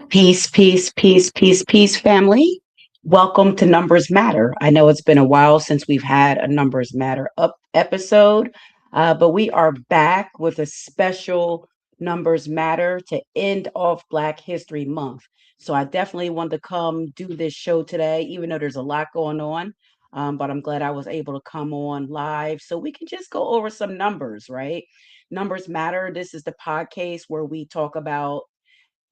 Peace, peace, peace, peace, peace, family. Welcome to Numbers Matter. I know it's been a while since we've had a Numbers Matter up episode, but we are back with a special Numbers Matter to end off Black History Month. So I definitely wanted to come do this show today, even though there's a lot going on. But I'm glad I was able to come on live so we can just go over some numbers, right? Numbers Matter. This is the podcast where we talk about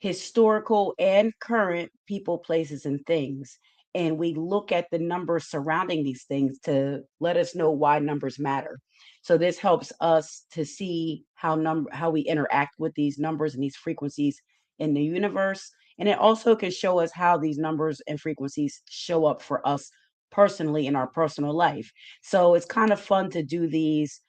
historical and current people, places, and things. And we look at the numbers surrounding these things to let us know why numbers matter. So this helps us to see how we interact with these numbers and these frequencies in the universe. And it also can show us how these numbers and frequencies show up for us personally in our personal life. So it's kind of fun to do these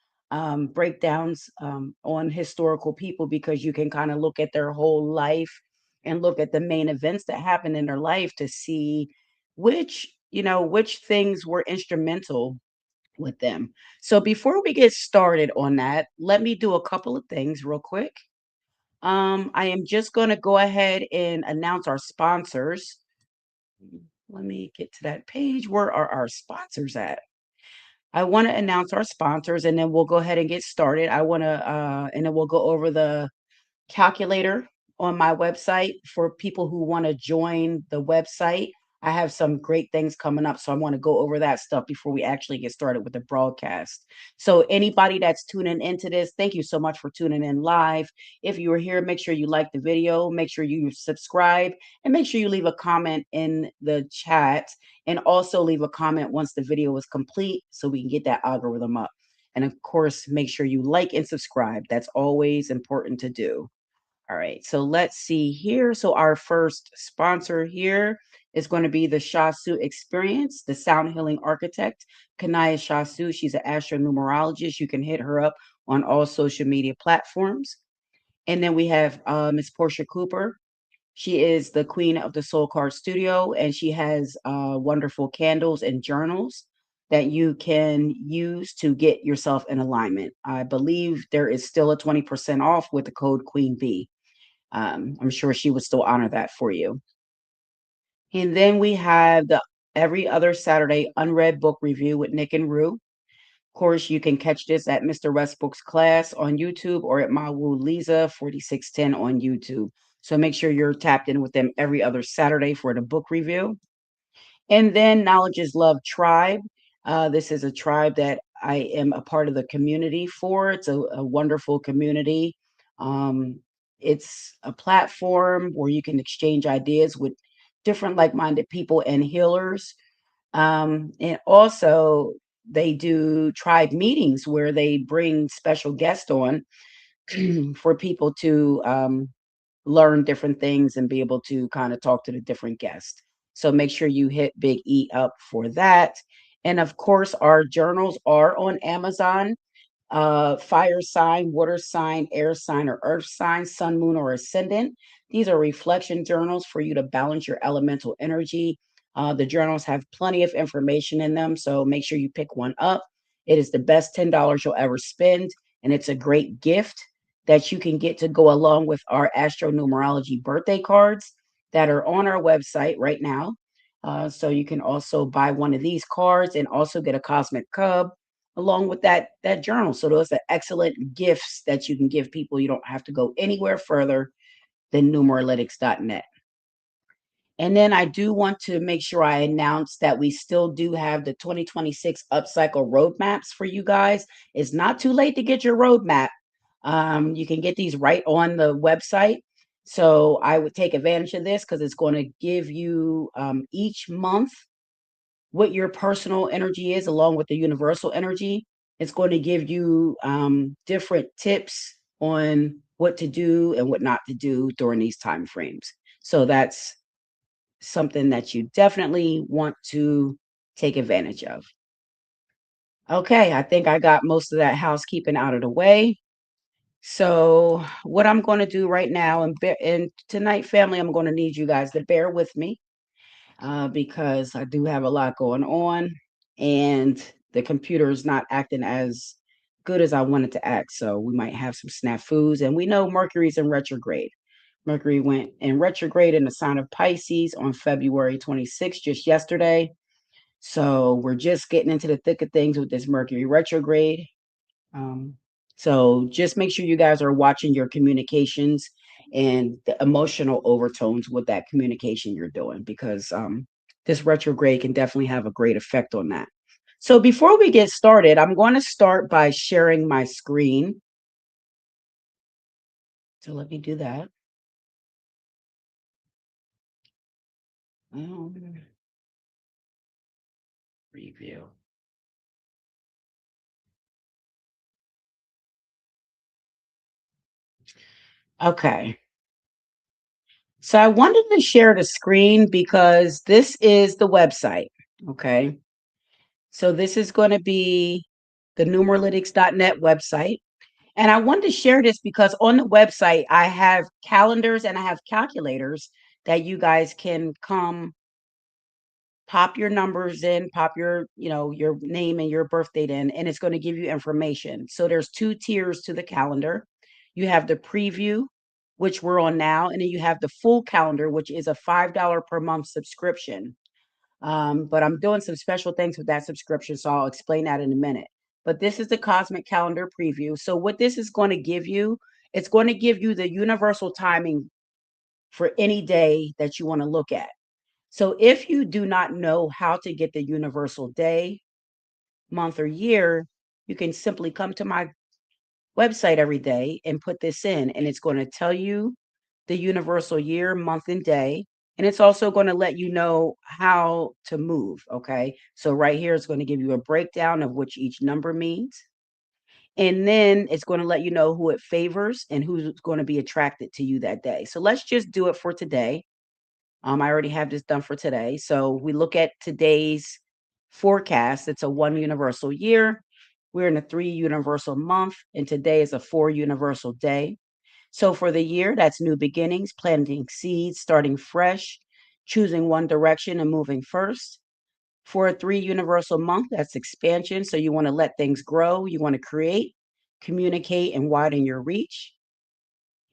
breakdowns on historical people because you can kind of look at their whole life and look at the main events that happened in their life to see which things were instrumental with them. So before we get started on that, let me do a couple of things real quick. I am just going to go ahead and announce our sponsors. Let me get to that page. Where are our sponsors at? I want to announce our sponsors and then we'll go ahead and get started. And then we'll go over the calculator on my website for people who want to join the website. I have some great things coming up, so I want to go over that stuff before we actually get started with the broadcast. So, anybody that's tuning into this, thank you so much for tuning in live. If you are here, make sure you like the video, make sure you subscribe, and make sure you leave a comment in the chat. And also leave a comment once the video is complete so we can get that algorithm up. And of course, make sure you like and subscribe. That's always important to do. All right, so let's see here. So our first sponsor here is going to be the Shasu Experience, the sound healing architect, Kanaya Shasu. She's an astro-numerologist. You can hit her up on all social media platforms. And then we have Miss Portia Cooper. She is the queen of the Soul Card Studio, and she has wonderful candles and journals that you can use to get yourself in alignment. I believe there is still a 20% off with the code Queen Bee. I'm sure she would still honor that for you. And then we have the every other Saturday unread book review with Nick and Rue. Of course, you can catch this at Mr. Westbrook's class on YouTube or at Mawu Lisa 4610 on YouTube. So make sure you're tapped in with them every other Saturday for the book review. And then Knowledge is Love Tribe. This is a tribe that I am a part of the community for. It's a wonderful community. Um, it's a platform where you can exchange ideas with different like minded people and healers. And also, they do tribe meetings where they bring special guests on for people to learn different things and be able to kind of talk to the different guests. So make sure you hit Big E up for that. And of course, our journals are on Amazon. Fire sign, water sign, air sign, or earth sign, sun, moon, or ascendant. These are reflection journals for you to balance your elemental energy. The journals have plenty of information in them, so make sure you pick one up. It is the best $10 you'll ever spend, and it's a great gift that you can get to go along with our astro-numerology birthday cards that are on our website right now. So you can also buy one of these cards and also get a cosmic cub along with that journal. So those are excellent gifts that you can give people. You don't have to go anywhere further than numeralytics.net. And then I do want to make sure I announce that we still do have the 2026 upcycle roadmaps for you guys. It's not too late to get your roadmap. You can get these right on the website. So I would take advantage of this because it's going to give you each month what your personal energy is along with the universal energy. It's going to give you different tips on what to do and what not to do during these time frames. So that's something that you definitely want to take advantage of. Okay, I think I got most of that housekeeping out of the way. So, what I'm going to do right now, and tonight, family, I'm going to need you guys to bear with me because I do have a lot going on, and the computer is not acting as good as I want it to act. So, we might have some snafus, and we know Mercury's in retrograde. Mercury went in retrograde in the sign of Pisces on February 26th, just yesterday. So we're just getting into the thick of things with this Mercury retrograde. Um, so just make sure you guys are watching your communications and the emotional overtones with that communication you're doing because this retrograde can definitely have a great effect on that. So before we get started, I'm going to start by sharing my screen. So let me do that. Um, Preview. Okay. So I wanted to share the screen because this is the website. Okay. So this is going to be the numeralytics.net website. And I wanted to share this because on the website, I have calendars and I have calculators that you guys can come pop your numbers in, pop your name and your birth date in, and it's going to give you information. So there's two tiers to the calendar. You have the preview, which we're on now, and then you have the full calendar, which is a $5 per month subscription. But I'm doing some special things with that subscription, so I'll explain that in a minute. But this is the cosmic calendar preview. So what this is going to give you, it's going to give you the universal timing for any day that you want to look at. So if you do not know how to get the universal day, month, or year, you can simply come to my website every day and put this in, and it's going to tell you the universal year, month, and day. And it's also going to let you know how to move. Okay. So right here, it's going to give you a breakdown of which each number means. And then it's going to let you know who it favors and who's going to be attracted to you that day. So let's just do it for today. I already have this done for today. So we look at today's forecast. It's a one universal year. We're in a three universal month, and today is a four universal day. So for the year, that's new beginnings, planting seeds, starting fresh, choosing one direction and moving first. For a three universal month, that's expansion. So you want to let things grow, you want to create, communicate, and widen your reach.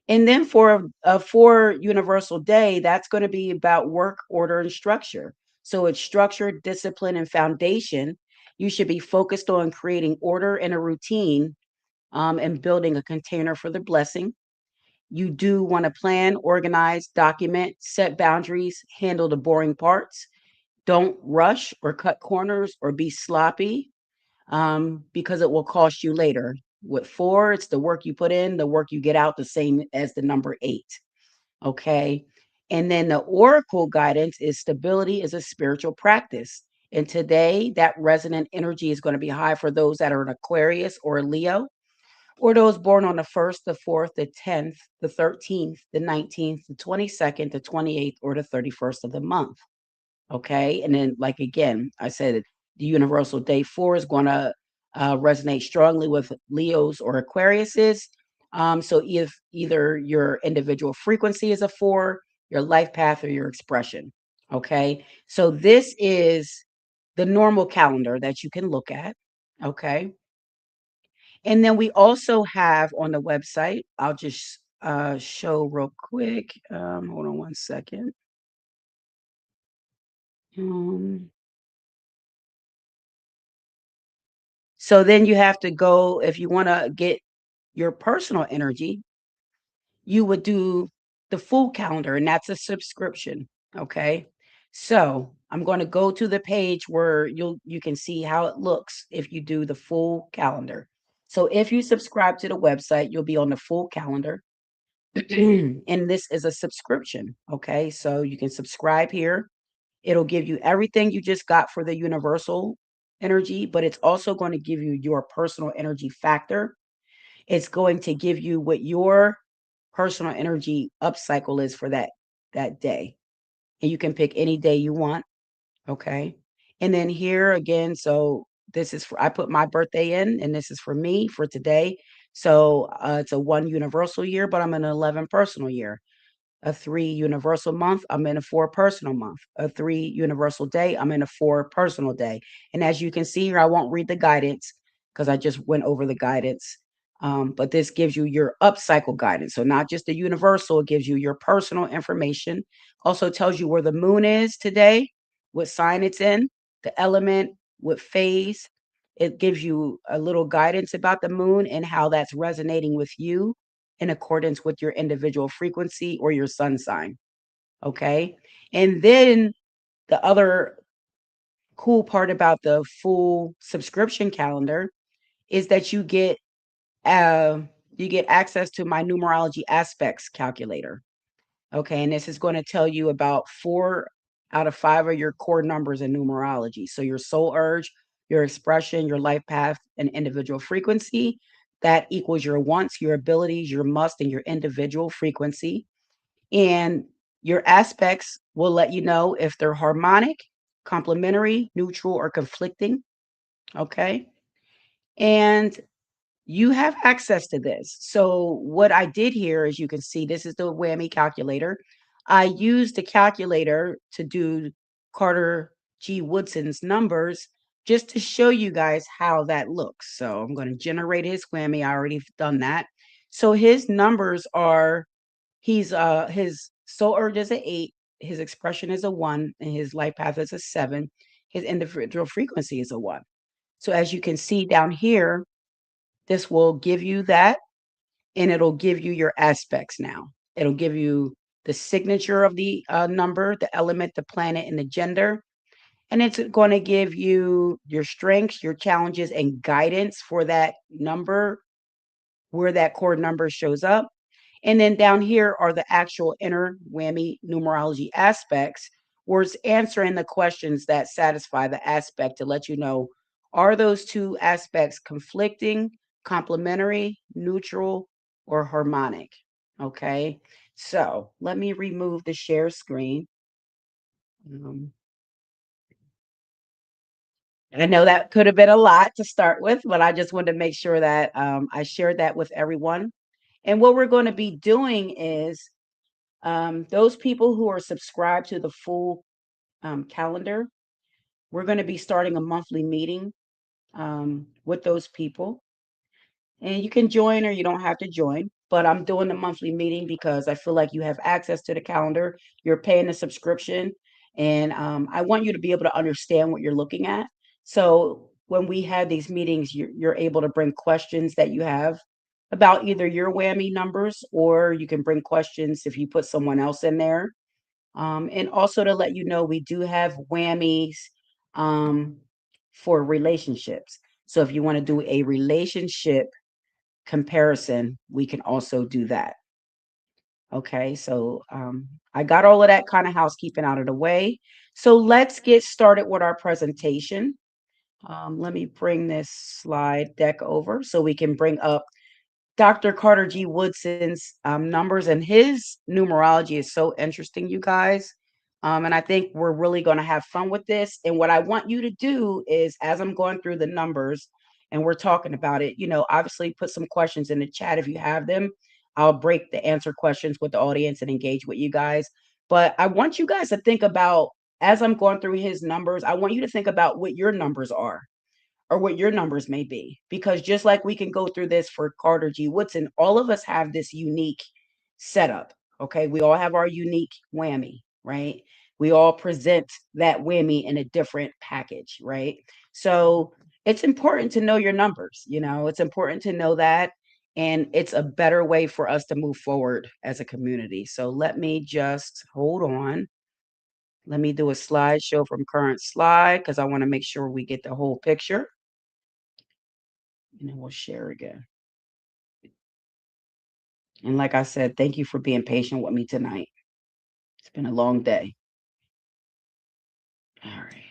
And then for a four universal day, that's going to be about work, order, and structure. So it's structure, discipline, and foundation. You should be focused on creating order and a routine and building a container for the blessing. You do want to plan, organize, document, set boundaries, handle the boring parts. Don't rush or cut corners or be sloppy because it will cost you later. With four, it's the work you put in, the work you get out, the same as the number eight. Okay. And then the oracle guidance is stability is a spiritual practice. And today, that resonant energy is going to be high for those that are an Aquarius or a Leo, or those born on the 1st, the 4th, the 10th, the 13th, the 19th, the 22nd, the 28th, or the 31st of the month. Okay. And then, like again, I said the universal day four is going to resonate strongly with Leos or Aquariuses. So if either your individual frequency is a four, your life path, or your expression. Okay. So this is the normal calendar that you can look at. Okay. And then we also have on the website, I'll just show real quick. Hold on one second. Um, So then you have to go, if you want to get your personal energy, you would do the full calendar, and that's a subscription. Okay. So I'm going to go to the page where you can see how it looks if you do the full calendar. So if you subscribe to the website, you'll be on the full calendar. And this is a subscription. Okay. So you can subscribe here. It'll give you everything you just got for the universal energy, but it's also going to give you your personal energy factor. It's going to give you what your personal energy upcycle is for that day. And you can pick any day you want. Okay. And then here again, so this is for I put my birthday in, and this is for me for today. So it's a one universal year, but I'm an 11 personal year. A 3 universal month, I'm in a 4 personal month. A 3 universal day, I'm in a 4 personal day. And as you can see here, I won't read the guidance because I just went over the guidance. But this gives you your upcycle guidance. So not just the universal, it gives you your personal information. Also tells you where the moon is today, what sign it's in, the element, what phase. It gives you a little guidance about the moon and how that's resonating with you in accordance with your individual frequency or your sun sign. Okay. And then the other cool part about the full subscription calendar is that uh, you get access to my numerology aspects calculator. Okay. And this is going to tell you about 4 out of 5 of your core numbers in numerology. So your soul urge, your expression, your life path, and individual frequency. That equals your wants, your abilities, your must, and your individual frequency. And your aspects will let you know if they're harmonic, complementary, neutral, or conflicting. Okay. And you have access to this. So, what I did here, as you can see, this is the whammy calculator. I used the calculator to do Carter G. Woodson's numbers just to show you guys how that looks. So, I'm going to generate his whammy. I already done that. So, his numbers are his soul urge is a 8, his expression is a 1, and his life path is a 7. His individual frequency is a 1. So as you can see down here, this will give you that, and it'll give you your aspects now. It'll give you the signature of the number, the element, the planet, and the gender. And it's going to give you your strengths, your challenges, and guidance for that number, where that core number shows up. And then down here are the actual inner whammy numerology aspects, where it's answering the questions that satisfy the aspect to let you know, are those two aspects conflicting, complementary, neutral, or harmonic? Okay. So let me remove the share screen. Um, I know that could have been a lot to start with, but I just wanted to make sure that I shared that with everyone. And what we're going to be doing is those people who are subscribed to the full calendar, we're going to be starting a monthly meeting with those people. And you can join or you don't have to join, but I'm doing the monthly meeting because I feel like you have access to the calendar. You're paying a subscription, and I want you to be able to understand what you're looking at. So when we have these meetings, you're able to bring questions that you have about either your whammy numbers, or you can bring questions if you put someone else in there. And also to let you know, we do have whammies um, for relationships. So if you want to do a relationship comparison, we can also do that. Okay, so I got all of that kind of housekeeping out of the way. So let's get started with our presentation. Let me bring this slide deck over so we can bring up Dr. Carter G. Woodson's numbers, and his numerology is so interesting, you guys. And I think we're really going to have fun with this. And what I want you to do is, as I'm going through the numbers and we're talking about it, obviously put some questions in the chat if you have them. I'll break the answer questions with the audience and engage with you guys. But I want you guys to think about, as I'm going through his numbers, I want you to think about what your numbers are or what your numbers may be. Because just like we can go through this for Carter G. Woodson, all of us have this unique setup. Okay. We all have our unique whammy, right? We all present that whammy in a different package, right? So it's important to know your numbers, it's important to know that. And it's a better way for us to move forward as a community. So let me just hold on. Let me do a slideshow from current slide because I want to make sure we get the whole picture. And then we'll share again. And like I said, thank you for being patient with me tonight. It's been a long day. All right.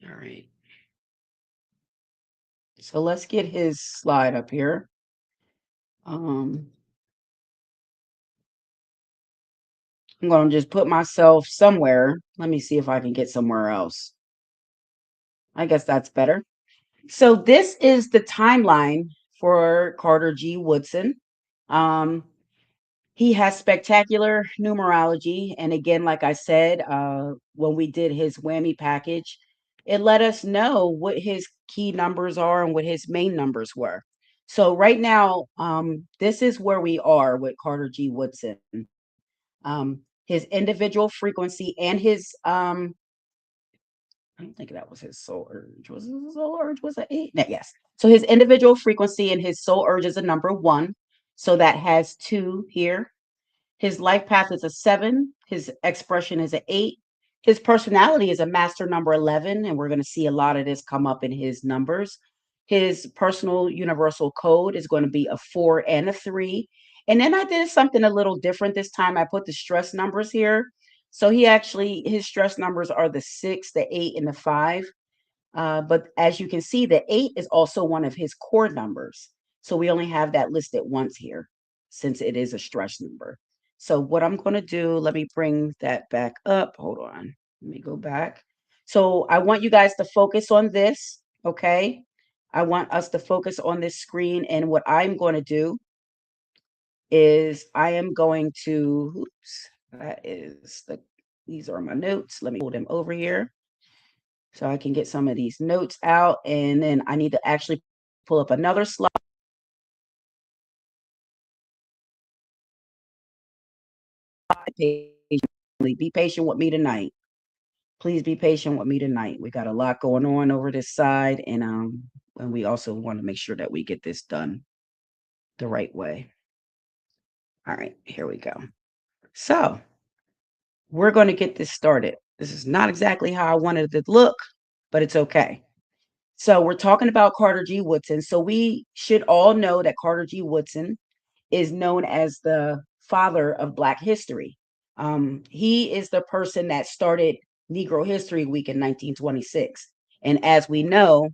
All right. So let's get his slide up here. Um, I'm going to just put myself somewhere. Let me see if I can get somewhere else. I guess that's better. So this is the timeline for Carter G. Woodson. Um, he has spectacular numerology. And again, like I said, when we did his whammy package, it let us know what his key numbers are and what his main numbers were. So right now, this is where we are with Carter G. Woodson. His individual frequency and his I don't think that was his soul urge. Was it his soul urge? Was it 8? No, yes. So his individual frequency and his soul urge is a number 1. So that has 2 here. His life path is a 7. His expression is a 8. His personality is a master number 11, and we're going to see a lot of this come up in his numbers. His personal universal code is going to be a 4 and a 3. And then I did something a little different this time. I put the stress numbers here. So his stress numbers are the 6, the 8, and the 5. But as you can see, the 8 is also one of his core numbers. So we only have that listed once here since it is a stress number. So what I'm going to do, let me bring that back up. Hold on. Let me go back. So I want you guys to focus on this, okay? I want us to focus on this screen. And what I'm going to do is I am going to, oops, these are my notes. Let me pull them over here so I can get some of these notes out. And then I need to actually pull up another slide page. Be patient with me tonight. Please be patient with me tonight. We got a lot going on over this side, and we also want to make sure that we get this done the right way. All right, here we go. So we're going to get this started. This is not exactly how I wanted it to look, but it's okay. So we're talking about Carter G. Woodson. So we should all know that Carter G. Woodson is known as the father of Black history. He is the person that started Negro History Week in 1926. And as we know,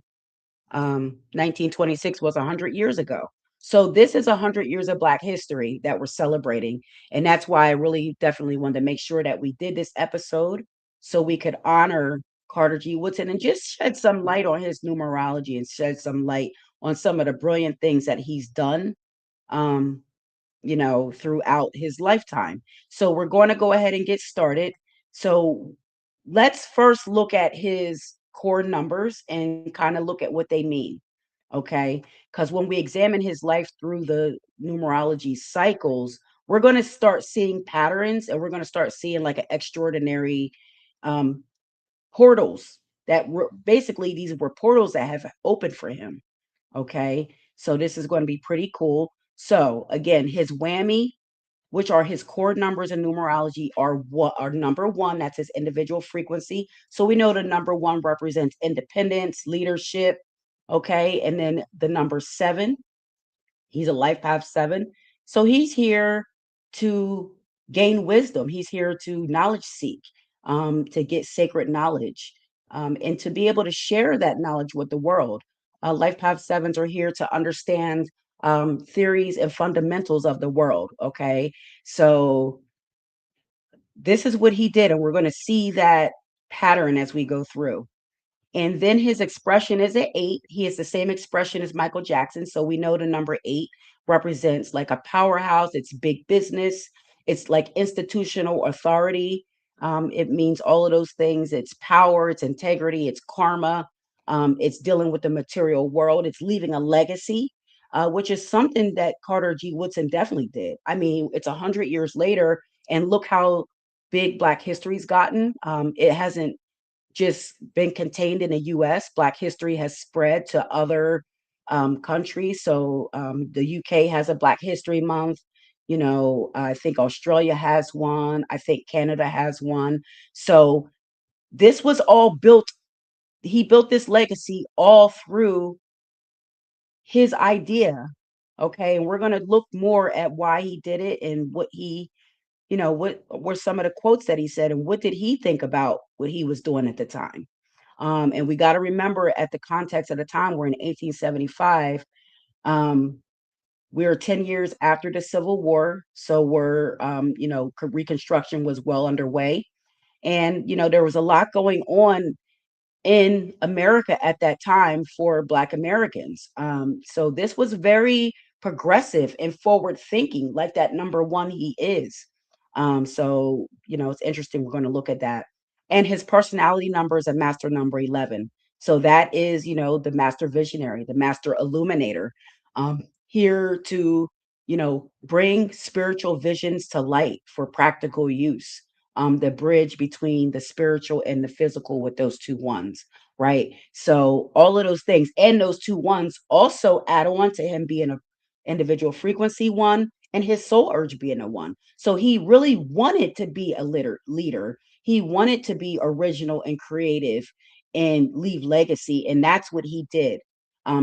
1926 was 100 years ago. So this is 100 years of Black history that we're celebrating. And that's why I really definitely wanted to make sure that we did this episode so we could honor Carter G. Woodson and just shed some light on his numerology and shed some light on some of the brilliant things that he's done. Um, throughout his lifetime. So we're going to go ahead and get started. So let's first look at his core numbers and kind of look at what they mean. Okay. Because when we examine his life through the numerology cycles, we're going to start seeing patterns and we're going to start seeing like an extraordinary um, portals that were basically these were portals that have opened for him. Okay. So this is going to be pretty cool. So again, his whammy, which are his core numbers in numerology, are what are number 1. That's his individual frequency. So we know the number 1 represents independence, leadership. Okay. And then the number 7, he's a life path 7. So he's here to gain wisdom. He's here to knowledge seek, to get sacred knowledge, and to be able to share that knowledge with the world. Life path 7s are here to understand theories and fundamentals of the world. Okay. So this is what he did. And we're going to see that pattern as we go through. And then his expression is at 8. He has the same expression as Michael Jackson. So we know the number 8 represents like a powerhouse. It's big business. It's like institutional authority. It means all of those things. It's power, it's integrity, it's karma. It's dealing with the material world. It's leaving a legacy, which is something that Carter G. Woodson definitely did. I mean, it's 100 years later, and look how big Black history's gotten. It hasn't just been contained in the US. Black history has spread to other countries. So the UK has a Black History Month. I think Australia has one. I think Canada has one. So this was all built. He built this legacy all through his idea. Okay. And we're going to look more at why he did it and what were some of the quotes that he said and what did he think about what he was doing at the time. And we got to remember at the context of the time, we're in 1875. Um, we're 10 years after the Civil War. So Reconstruction was well underway. And, there was a lot going on in America at that time for Black Americans. So this was very progressive and forward thinking, like that number one he is. It's interesting. We're going to look at that. And his personality number is a master number 11. So that is, the master visionary, the master illuminator, here to, bring spiritual visions to light for practical use, the bridge between the spiritual and the physical with those two ones, right? So all of those things and those two ones also add on to him being a individual frequency one and his soul urge being a one. So he really wanted to be a leader. He wanted to be original and creative and leave legacy, and that's what he did.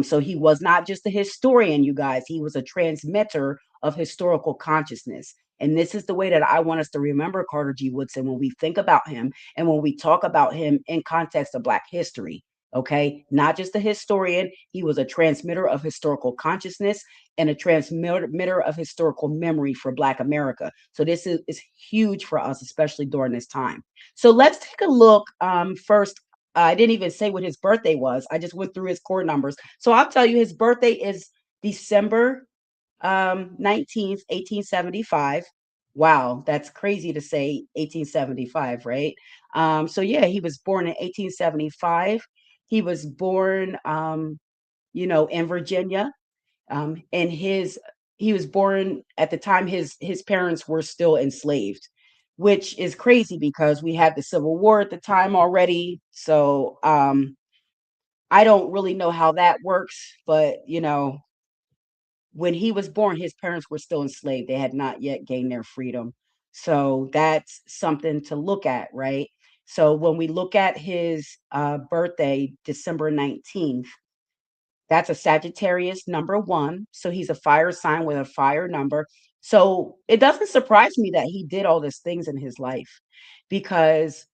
So he was not just a historian, you guys. He was a transmitter of historical consciousness. And this is the way that I want us to remember Carter G. Woodson when we think about him and when we talk about him in context of Black history. Okay, not just a historian, he was a transmitter of historical consciousness and a transmitter of historical memory for Black America. So this is huge for us, especially during this time. So let's take a look. First, I didn't even say what his birthday was. I just went through his core numbers. So I'll tell you his birthday is December 19th, 1875. Wow, that's crazy to say 1875, right? So yeah, he was born in 1875. He was born in Virginia. And he was born at the time his parents were still enslaved, which is crazy because we had the Civil War at the time already. So I don't really know how that works, but when he was born, his parents were still enslaved. They had not yet gained their freedom. So that's something to look at, right? So when we look at his birthday, December 19th, that's a Sagittarius number one. So he's a fire sign with a fire number. So it doesn't surprise me that he did all these things in his life because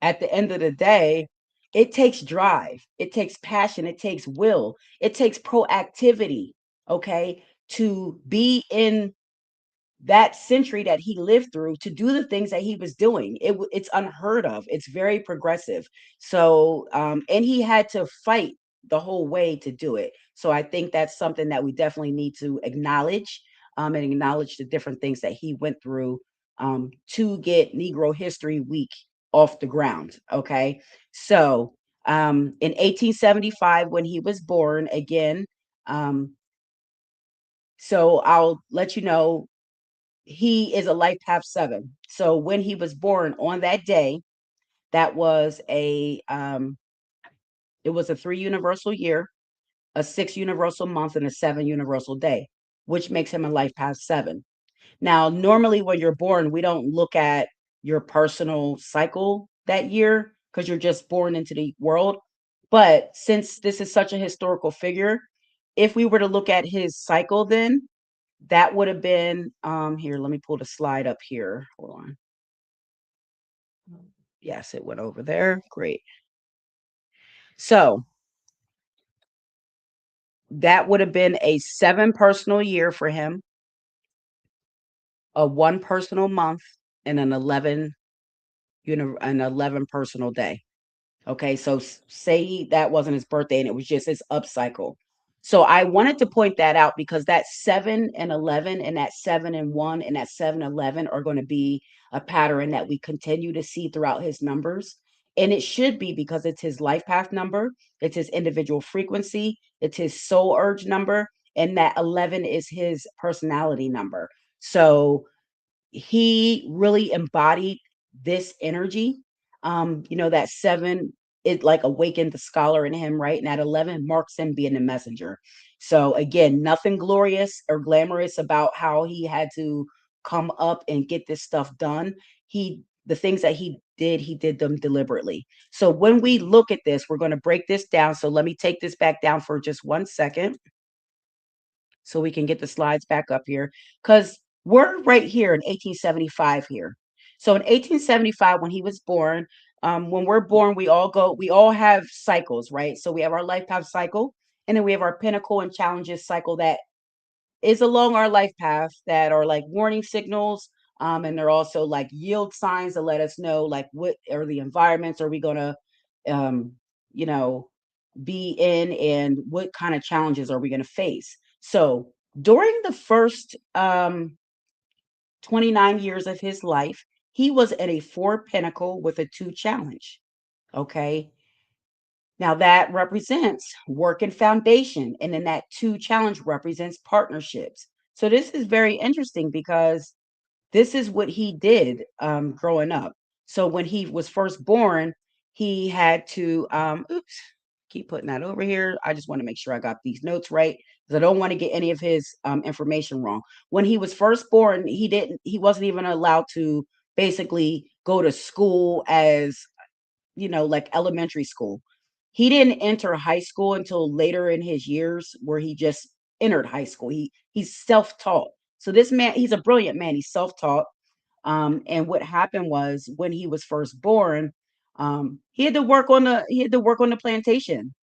at the end of the day, it takes drive, it takes passion, it takes will, it takes proactivity, okay, to be in that century that he lived through to do the things that he was doing. It's unheard of. It's very progressive. So, and he had to fight the whole way to do it. So I think that's something that we definitely need to acknowledge, and acknowledge the different things that he went through, to get Negro History Week off the ground. Okay. So, in 1875, when he was born again, um, so I'll let you know he is a life path 7. So when he was born on that day, that was it was a 3 universal year, a 6 universal month, and a 7 universal day, which makes him a life path 7. Now, normally when you're born, we don't look at your personal cycle that year because you're just born into the world. But since this is such a historical figure, if we were to look at his cycle, then that would have been here. Let me pull the slide up here. Hold on. Yes, it went over there. Great. So that would have been a 7 personal year for him, a 1 personal month, and an 11 personal day. Okay, so say that wasn't his birthday and it was just his up cycle. So I wanted to point that out because that 7 and 11 and that 7 and 1 and that 7-11 are going to be a pattern that we continue to see throughout his numbers. And it should be because it's his life path number, it's his individual frequency, it's his soul urge number, and that 11 is his personality number. So he really embodied this energy. That 7 it like awakened the scholar in him, right? And at 11 marks him being the messenger. So again, nothing glorious or glamorous about how he had to come up and get this stuff done. The things that he did them deliberately. So when we look at this, we're going to break this down. So let me take this back down for just 1 second so we can get the slides back up here, because we're right here in 1875 here. So in 1875, when he was born, when we're born, we all have cycles, right? So we have our life path cycle, and then we have our pinnacle and challenges cycle that is along our life path that are like warning signals. And they're also like yield signs to let us know like what are the environments are we gonna um, you know, be in, and what kind of challenges are we going to face. So during the first 29 years of his life, he was at a 4 pinnacle with a 2 challenge. Okay. Now that represents work and foundation. And then that 2 challenge represents partnerships. So this is very interesting because this is what he did growing up. So when he was first born, he had to oops, keep putting that over here. I just want to make sure I got these notes right because I don't want to get any of his information wrong. When he was first born, he wasn't even allowed to basically go to school as, like elementary school. He didn't enter high school until later in his years where he just entered high school. He's self-taught. So this man, he's a brilliant man. He's self-taught. And what happened was when he was first born, he had to work on the plantation.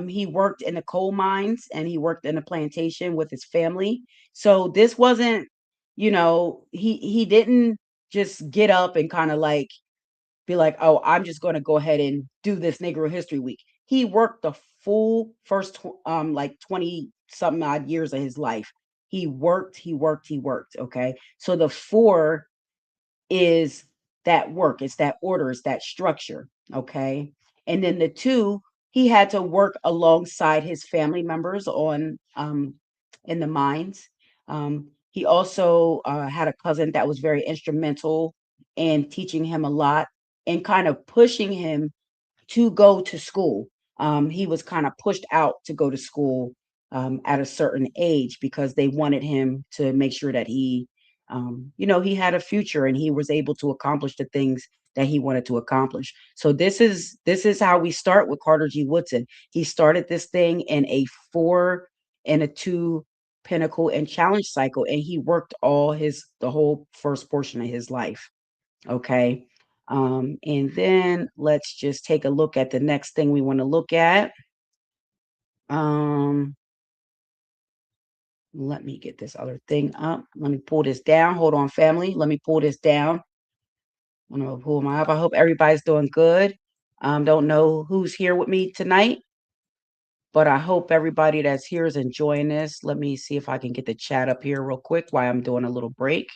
He worked in the coal mines and he worked in a plantation with his family. So this wasn't, he didn't just get up and kind of like be like, oh, I'm just going to go ahead and do this Negro History Week. He worked the full first like 20 something odd years of his life. He worked, he worked, he worked. Okay. So the 4 is that work, it's that order, it's that structure. Okay. And then the 2, he had to work alongside his family members on in the mines. He also had a cousin that was very instrumental in teaching him a lot and kind of pushing him to go to school. He was kind of pushed out to go to school at a certain age because they wanted him to make sure that he had a future and he was able to accomplish the things that he wanted to accomplish. So this is how we start with Carter G. Woodson. He started this thing in a 4 and a 2 pinnacle and challenge cycle, and he worked the whole first portion of his life. Okay. And then let's just take a look at the next thing we want to look at. Um, let me get this other thing up. Let me pull this down. Hold on, family. Let me pull this down. I'm gonna pull my up. I hope everybody's doing good. Don't know who's here with me tonight, but I hope everybody that's here is enjoying this. Let me see if I can get the chat up here real quick while I'm doing a little break.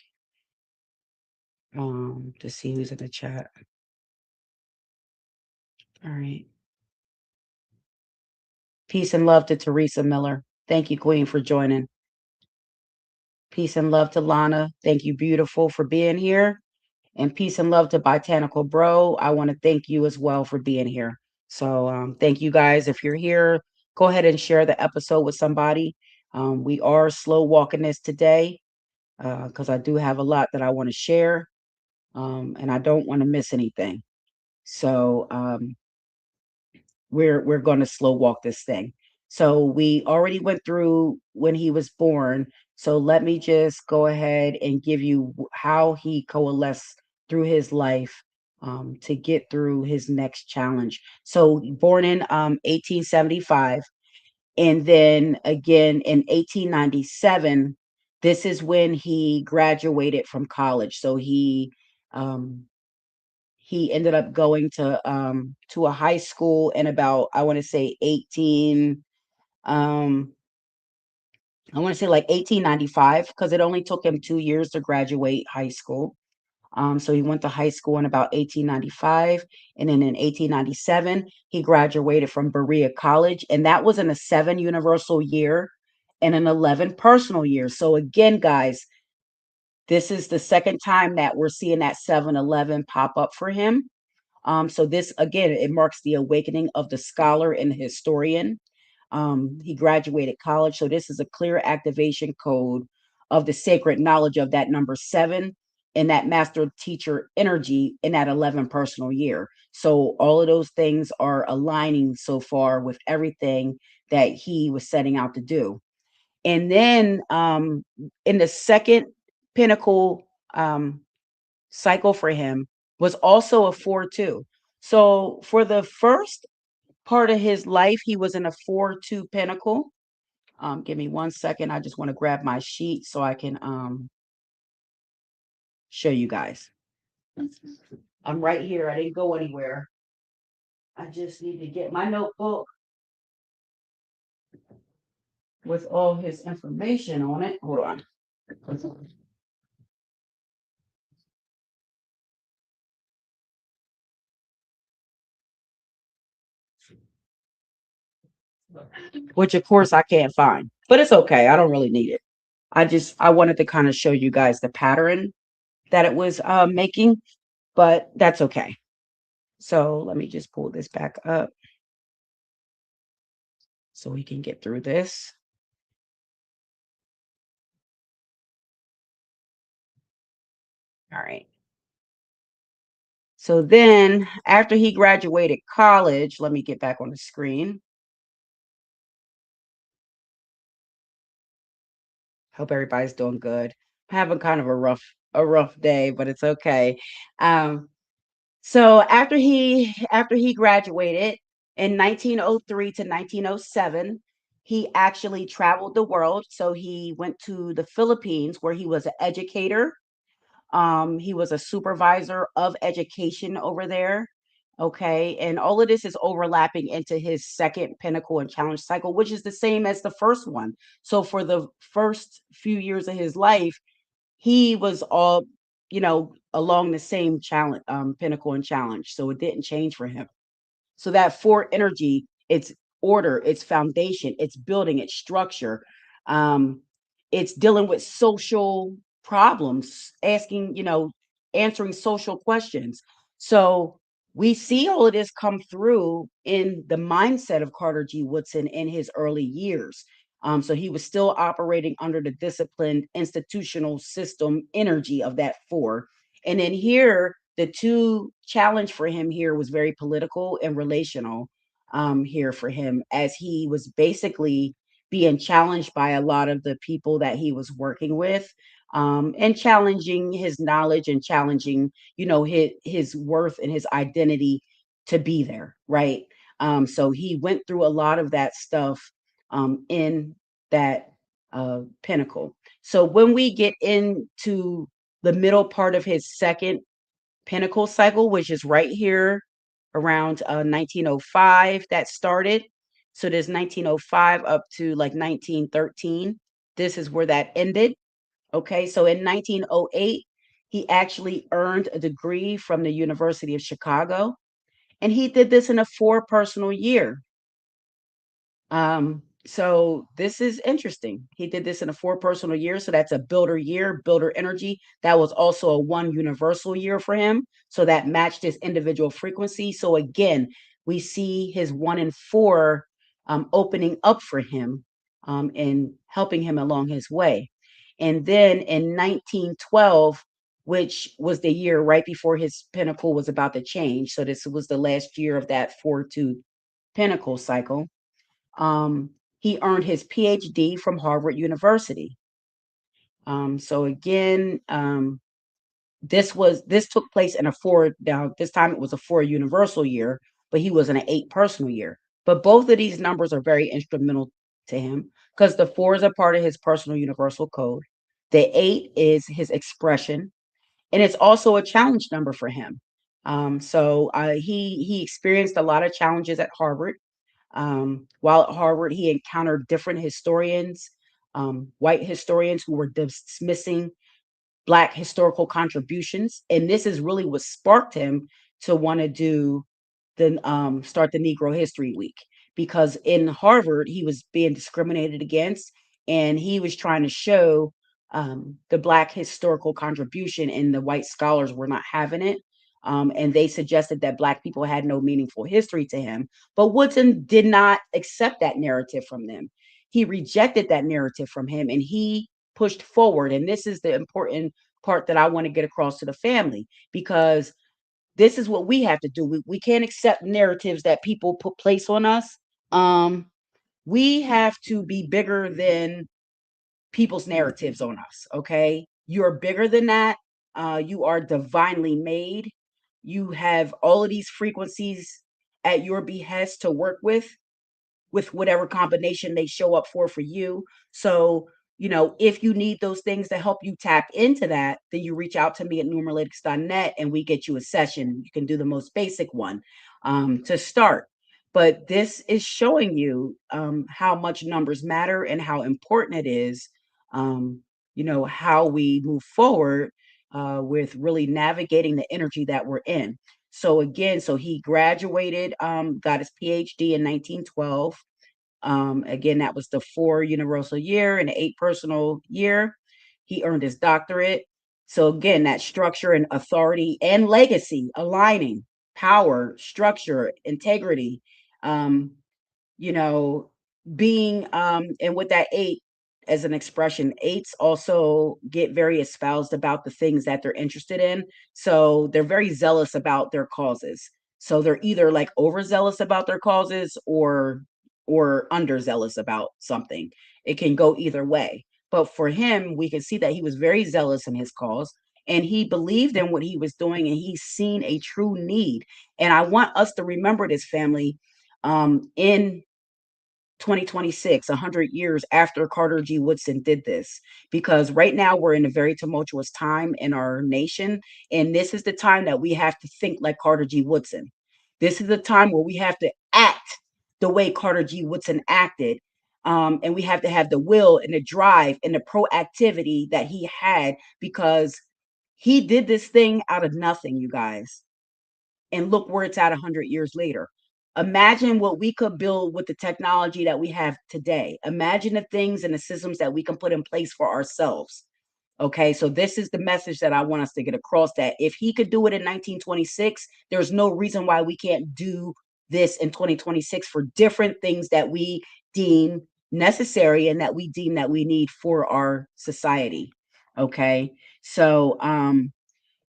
To see who's in the chat. All right. Peace and love to Teresa Miller. Thank you, Queen, for joining. Peace and love to Lana. Thank you, beautiful, for being here. And peace and love to Botanical Bro. I want to thank you as well for being here. So thank you guys. If you're here, go ahead and share the episode with somebody. We are slow walking this today because I do have a lot that I want to share, and I don't want to miss anything. So we're going to slow walk this thing. So we already went through when he was born. So let me just go ahead and give you how he coalesced through his life to get through his next challenge. So born in 1875, and then again in 1897. This is when he graduated from college. So um, he ended up going to a high school in about, I want to say 18 um I want to say like 1895, because it only took him 2 years to graduate high school. So he went to high school in about 1895, and then in 1897 he graduated from Berea College, and that was in a 7 universal year and an 11 personal year. So again, guys, this is the second time that we're seeing that 711 pop up for him. So this again, it marks the awakening of the scholar and the historian. He graduated college, so this is a clear activation code of the sacred knowledge of that number seven and that master teacher energy in that 11 personal year. So all of those things are aligning so far with everything that he was setting out to do. And then in the second pinnacle cycle for him was also a 4-2. So for the first part of his life, he was in a 4-2 pinnacle. Give me 1 second. I just want to grab my sheet so I can show you guys. I'm right here. I didn't go anywhere. I just need to get my notebook with all his information on it. Hold on. Which of course I can't find, but it's okay. I don't really need it. I wanted to kind of show you guys the pattern that it was making, but that's okay. So let me just pull this back up so we can get through this. All right. So then after he graduated college, let me get back on the screen. Hope everybody's doing good. I'm having kind of a rough day, but it's okay. Um, so after he graduated in 1903 to 1907, he actually traveled the world. So he went to the Philippines where he was an educator. He was a supervisor of education over there. Okay. And all of this is overlapping into his second pinnacle and challenge cycle, which is the same as the first one. So for the first few years of his life, he was all, along the same challenge, pinnacle and challenge. So it didn't change for him. So that four energy, it's order, it's foundation, it's building, it's structure. Um, it's dealing with social problems, asking, answering social questions. So we see all of this come through in the mindset of Carter G. Woodson in his early years. So he was still operating under the disciplined institutional system energy of that four. And then here, the two challenge for him here was very political and relational here for him, as he was basically being challenged by a lot of the people that he was working with, and challenging his knowledge and challenging, his worth and his identity to be there, right? So he went through a lot of that stuff in that pinnacle. So when we get into the middle part of his second pinnacle cycle, which is right here around 1905 that started. So there's 1905 up to like 1913. This is where that ended. Okay, so in 1908, he actually earned a degree from the University of Chicago, and he did this in a four personal year. So this is interesting. He did this in a four personal year. So that's a builder year, builder energy. That was also a one universal year for him. So that matched his individual frequency. So again, we see his one and four opening up for him and helping him along his way. And then in 1912, which was the year right before his pinnacle was about to change. So this was the last year of that 4-2 pinnacle cycle. Um, he earned his PhD from Harvard University. So again, this took place in a four. Now this time it was a four universal year, but he was in an eight personal year. But both of these numbers are very instrumental to him because the four is a part of his personal universal code. The eight is his expression, and it's also a challenge number for him. So he experienced a lot of challenges at Harvard. While at Harvard, he encountered different historians, white historians who were dismissing Black historical contributions, and this is really what sparked him to want to do the start the Negro History Week, because in Harvard he was being discriminated against, and he was trying to show the Black historical contribution, and the white scholars were not having it. And they suggested that Black people had no meaningful history to him. But Woodson did not accept that narrative from them. He rejected that narrative from him, and he pushed forward. And this is the important part that I want to get across to the family, because this is what we have to do. We can't accept narratives that people put place on us. Um, we have to be bigger than people's narratives on us. Okay, you're bigger than that. You are divinely made. You have all of these frequencies at your behest to work with whatever combination they show up for you. So, if you need those things to help you tap into that, then you reach out to me at numeralytics.net and we get you a session. You can do the most basic one to start. But this is showing you how much numbers matter and how important it is, how we move forward with really navigating the energy that we're in. So again, so he graduated, got his PhD in 1912. Again, that was the 4 universal year and the 8 personal year. He earned his doctorate. So again, that structure and authority and legacy aligning, power, structure, integrity, um, you know, being and with that 8 as an expression, 8s also get very espoused about the things that they're interested in. So they're very zealous about their causes. So they're either like overzealous about their causes or underzealous about something. It can go either way. But for him, we can see that he was very zealous in his cause and he believed in what he was doing and he's seen a true need. And I want us to remember this, family, in 2026, 100 years after Carter G. Woodson did this, because right now we're in a very tumultuous time in our nation. And this is the time that we have to think like Carter G. Woodson. This is the time where we have to act the way Carter G. Woodson acted. And we have to have the will and the drive and the proactivity that he had, because he did this thing out of nothing, you guys, and look where it's at 100 years later. Imagine what we could build with the technology that we have today. Imagine the things and the systems that we can put in place for ourselves. Okay, so this is the message that I want us to get across, that if he could do it in 1926, there's no reason why we can't do this in 2026 for different things that we deem necessary and that we deem that we need for our society. Okay, so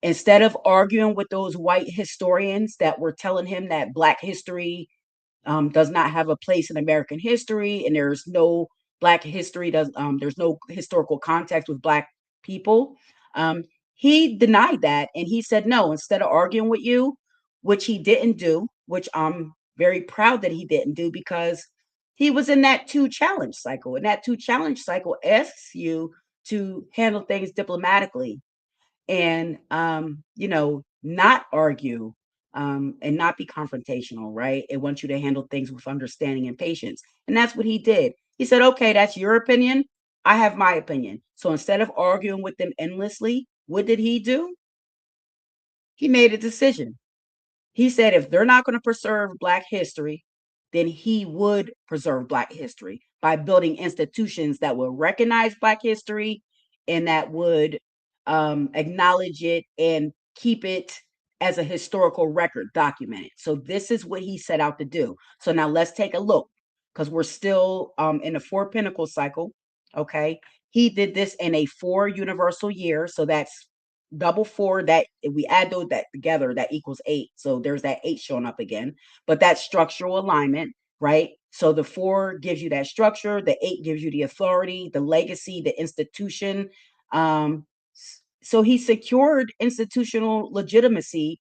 instead of arguing with those white historians that were telling him that Black history does not have a place in American history, and there's no Black history, there's no historical context with Black people. Um, he denied that, and he said, no, instead of arguing with you, which he didn't do, which I'm very proud that he didn't do, because he was in that 2 challenge cycle, and that 2 challenge cycle asks you to handle things diplomatically and not argue, and not be confrontational, right? It wants you to handle things with understanding and patience. And that's what he did. He said, okay, that's your opinion. I have my opinion. So instead of arguing with them endlessly, what did he do? He made a decision. He said if they're not going to preserve Black history, then he would preserve Black history by building institutions that will recognize Black history and that would acknowledge it and keep it as a historical record documented. So this is what he set out to do. So now let's take a look, because we're still in the 4 pinnacle cycle. Okay. He did this in a 4 universal year. So that's double 4. That if we add those that together, that equals 8. So there's that 8 showing up again. But that's structural alignment, right? So the 4 gives you that structure, the 8 gives you the authority, the legacy, the institution. Um, so he secured institutional legitimacy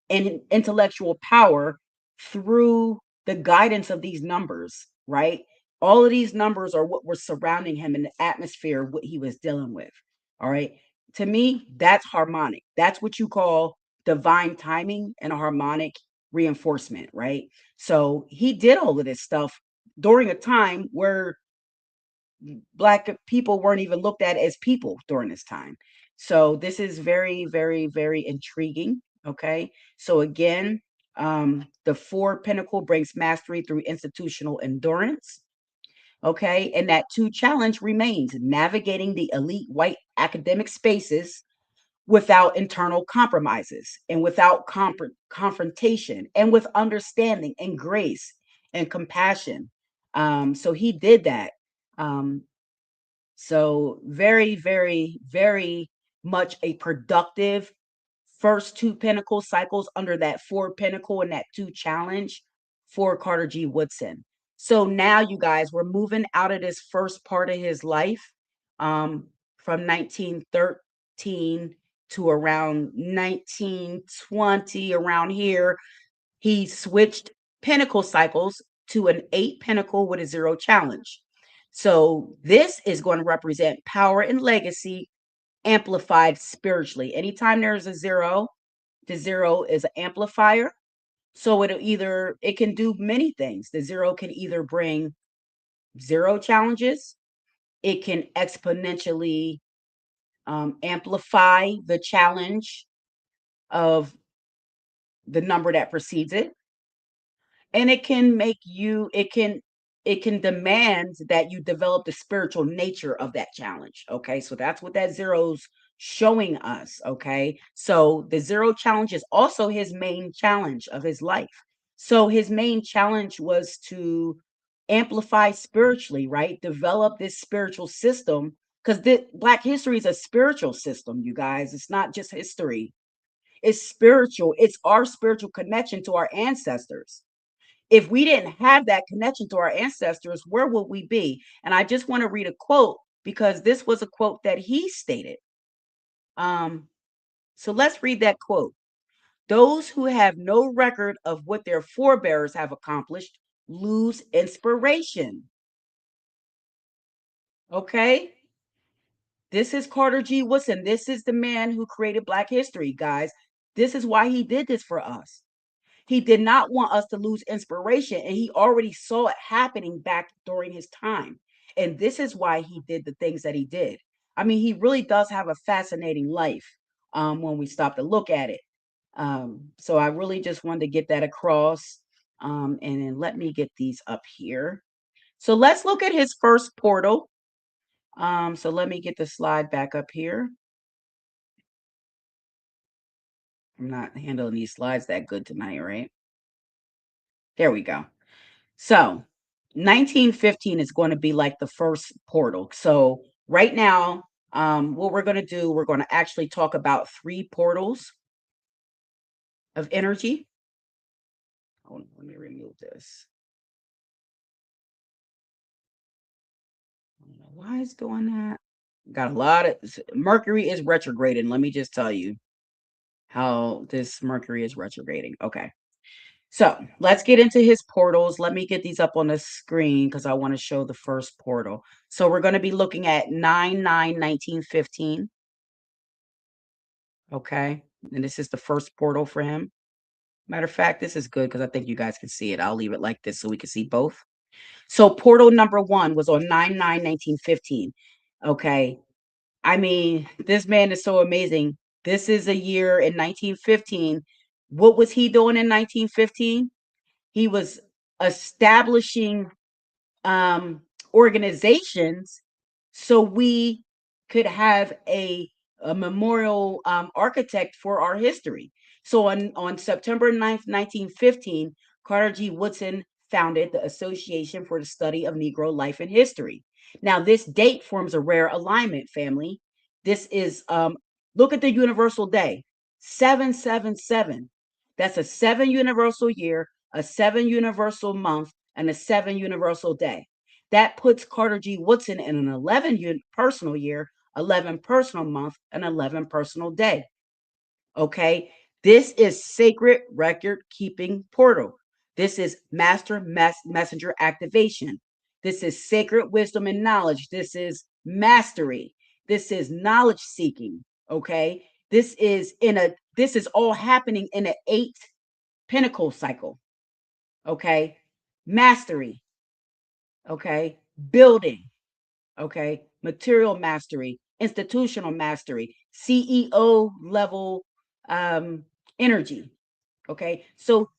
and intellectual power through the guidance of these numbers, right? All of these numbers are what were surrounding him in the atmosphere of what he was dealing with. All right. To me, that's harmonic. That's what you call divine timing and a harmonic reinforcement, right? So he did all of this stuff during a time where Black people weren't even looked at as people during this time. So this is very, very, very intriguing. Okay. So again, the 4 pinnacle brings mastery through institutional endurance. Okay. And that 2 challenge remains navigating the elite white academic spaces without internal compromises and without confrontation and with understanding and grace and compassion. So he did that. Um, so very, very, very much a productive first two pinnacle cycles under that four pinnacle and that two challenge for Carter G. Woodson. So now, you guys, we're moving out of this first part of his life, from 1913 to around 1920, around here. He switched pinnacle cycles to an 8 pinnacle with a 0 challenge. So this is going to represent power and legacy amplified spiritually. Anytime there's a 0, the 0 is an amplifier. So it can do many things. The 0 can either bring 0 challenges, it can exponentially amplify the challenge of the number that precedes it, and it can demand that you develop the spiritual nature of that challenge. Okay, so that's what that zero's showing us. Okay, so the 0 challenge is also his main challenge of his life. So his main challenge was to amplify spiritually, right? Develop this spiritual system, because the Black history is a spiritual system, you guys. It's not just history, it's spiritual. It's our spiritual connection to our ancestors. If we didn't have that connection to our ancestors, where would we be? And I just want to read a quote, because this was a quote that he stated. Um, so let's read that quote. Those who have no record of what their forebears have accomplished lose inspiration. Okay. This is Carter G. Woodson. This is the man who created Black history, guys. This is why he did this for us. He did not want us to lose inspiration, and he already saw it happening back during his time. And this is why he did the things that he did. I mean, he really does have a fascinating life, when we stop to look at it. So I really just wanted to get that across. And then let me get these up here. So let's look at his first portal. So let me get the slide back up here. I'm not handling these slides that good tonight, right? There we go. So 1915 is going to be like the first portal. So right now, what we're going to do, we're going to actually talk about 3 portals of energy. Hold on, let me remove this. I don't know why it's doing that. Got a lot of Mercury is retrograding. Let me just tell you how this Mercury is retrograding. Okay. So let's get into his portals. Let me get these up on the screen because I want to show the first portal. So we're going to be looking at 9/9/1915. Okay. And this is the first portal for him. Matter of fact, this is good because I think you guys can see it. I'll leave it like this so we can see both. So portal number 1 was on 9/9/1915. Okay. I mean, this man is so amazing. This is a year in 1915. What was he doing in 1915? He was establishing um, organizations so we could have a memorial architect for our history. So on September 9th, 1915, Carter G. Woodson founded the Association for the Study of Negro Life and History. Now, this date forms a rare alignment, family. This is, look at the universal day, 777. That's a 7 universal year, a 7 universal month, and a 7 universal day. That puts Carter G. Woodson in an 11 personal year, 11 personal month, and 11 personal day. Okay. This is sacred record keeping portal. This is master messenger activation. This is sacred wisdom and knowledge. This is mastery. This is knowledge seeking. Okay. This is all happening in an 8 pinnacle cycle. Okay. Mastery. Okay. Building. Okay. Material mastery, institutional mastery, CEO level energy. Okay. So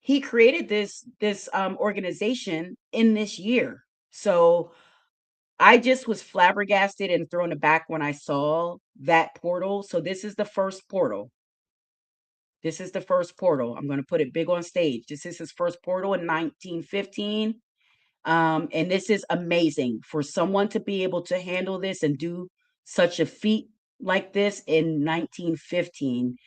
he created this organization in this year. So I just was flabbergasted and thrown aback when I saw that portal. So this is the first portal. This is the first portal. I'm going to put it big on stage. This is his first portal in 1915. And this is amazing for someone to be able to handle this and do such a feat like this in 1915,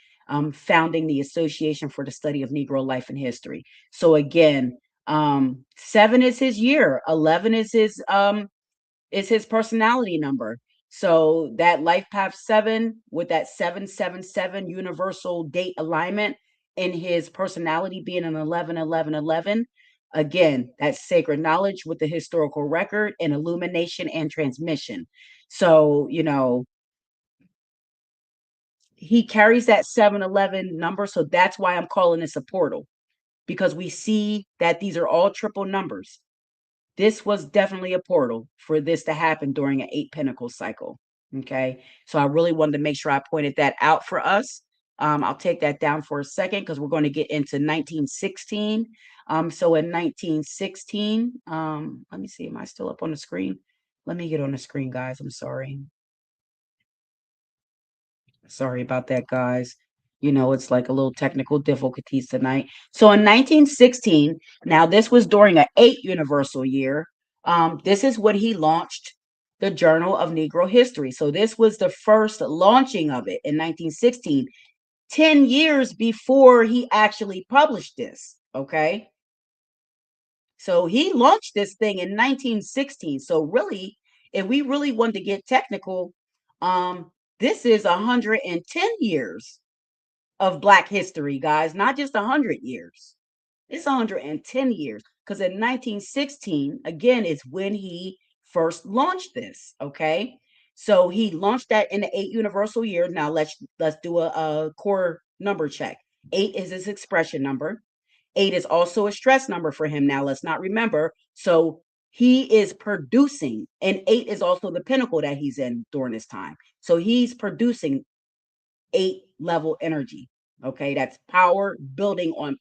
founding the Association for the Study of Negro Life and History. So again, 7 is his year, 11 is his personality number. So that life path 7 with that 777 universal date alignment in his personality being an 11, 11, 11. Again, that's sacred knowledge with the historical record and illumination and transmission. So, he carries that 711 number. So that's why I'm calling this a portal, because we see that these are all triple numbers. This was definitely a portal for this to happen during an 8 pentacle cycle. Okay. So I really wanted to make sure I pointed that out for us. I'll take that down for a second because we're going to get into 1916. So in 1916, let me see, am I still up on the screen? Let me get on the screen, guys. I'm sorry. Sorry about that, guys. It's like a little technical difficulties tonight. So in 1916, now this was during an 8 universal year. This is when he launched the Journal of Negro History. So this was the first launching of it in 1916, 10 years before he actually published this. Okay. So he launched this thing in 1916. So really, if we really wanted to get technical, this is 110 years of Black history, guys, not just 100 years. It's 110 years because in 1916, again, is when he first launched this. Okay, so he launched that in the 8 universal year. Now let's do a core number check. 8 is his expression number. 8 is also a stress number for him. Now let's not remember. So he is producing, and 8 is also the pinnacle that he's in during this time. So he's producing 8 level energy. Okay, that's power, building on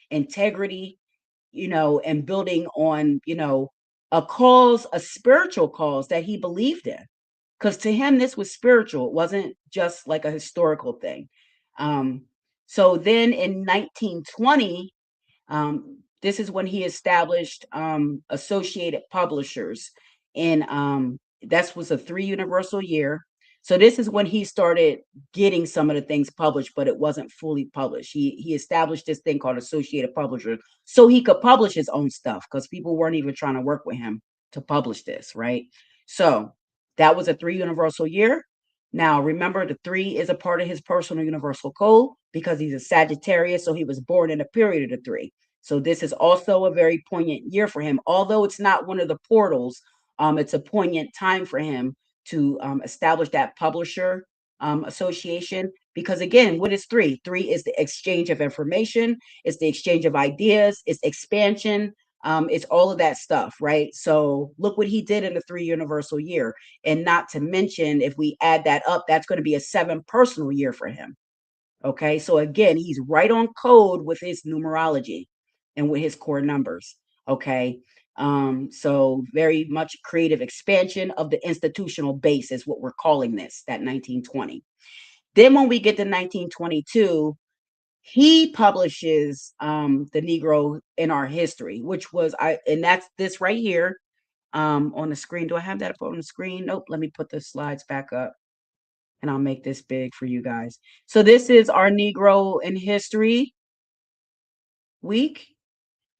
integrity, and building on, a cause, a spiritual cause that he believed in. Because to him, this was spiritual. It wasn't just like a historical thing. Um, so then in 1920, this is when he established Associated Publishers, and that was a 3 universal year. So this is when he started getting some of the things published, but it wasn't fully published. He established this thing called Associated Publishers so he could publish his own stuff because people weren't even trying to work with him to publish this, right? So that was a 3 universal year. Now remember, the 3 is a part of his personal universal code because he's a Sagittarius, so he was born in a period of the 3. So this is also a very poignant year for him. Although it's not one of the portals, it's a poignant time for him to establish that publisher association. Because again, what is 3? 3 is the exchange of information, it's the exchange of ideas, it's expansion, it's all of that stuff, right? So look what he did in the 3 universal year. And not to mention, if we add that up, that's going to be a 7 personal year for him. Okay, so again, he's right on code with his numerology and with his core numbers. Okay, so very much creative expansion of the institutional base is what we're calling this, that 1920. Then when we get to 1922, he publishes the Negro in Our History, which was and that's this right here on the screen. Do I have that up on the screen? Nope. Let me put the slides back up and I'll make this big for you guys. So this is our Negro in History week.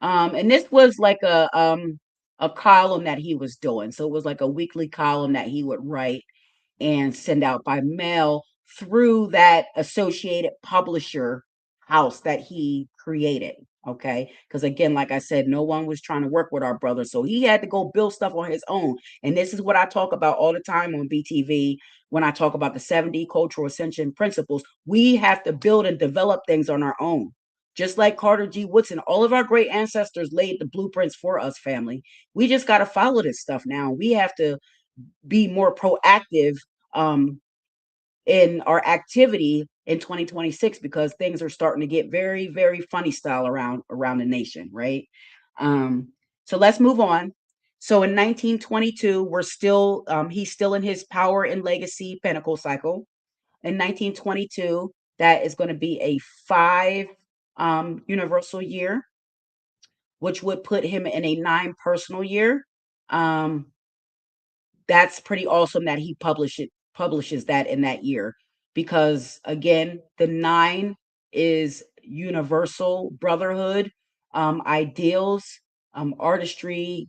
And this was like a column that he was doing. So it was like a weekly column that he would write and send out by mail through that associated publisher house that he created. Okay. Because again, like I said, no one was trying to work with our brother. So he had to go build stuff on his own. And this is what I talk about all the time on BTV when I talk about the 7D cultural ascension principles. We have to build and develop things on our own. Just like Carter G. Woodson, all of our great ancestors laid the blueprints for us, family. We just got to follow this stuff now. We have to be more proactive in our activity in 2026 because things are starting to get very, very funny style around the nation, right? So let's move on. So in 1922, he's still in his power and legacy pinnacle cycle. In 1922, that is going to be a 5 universal year, which would put him in a 9 personal year. Um, that's pretty awesome that he publishes that in that year, because again, the 9 is universal brotherhood, ideals, artistry,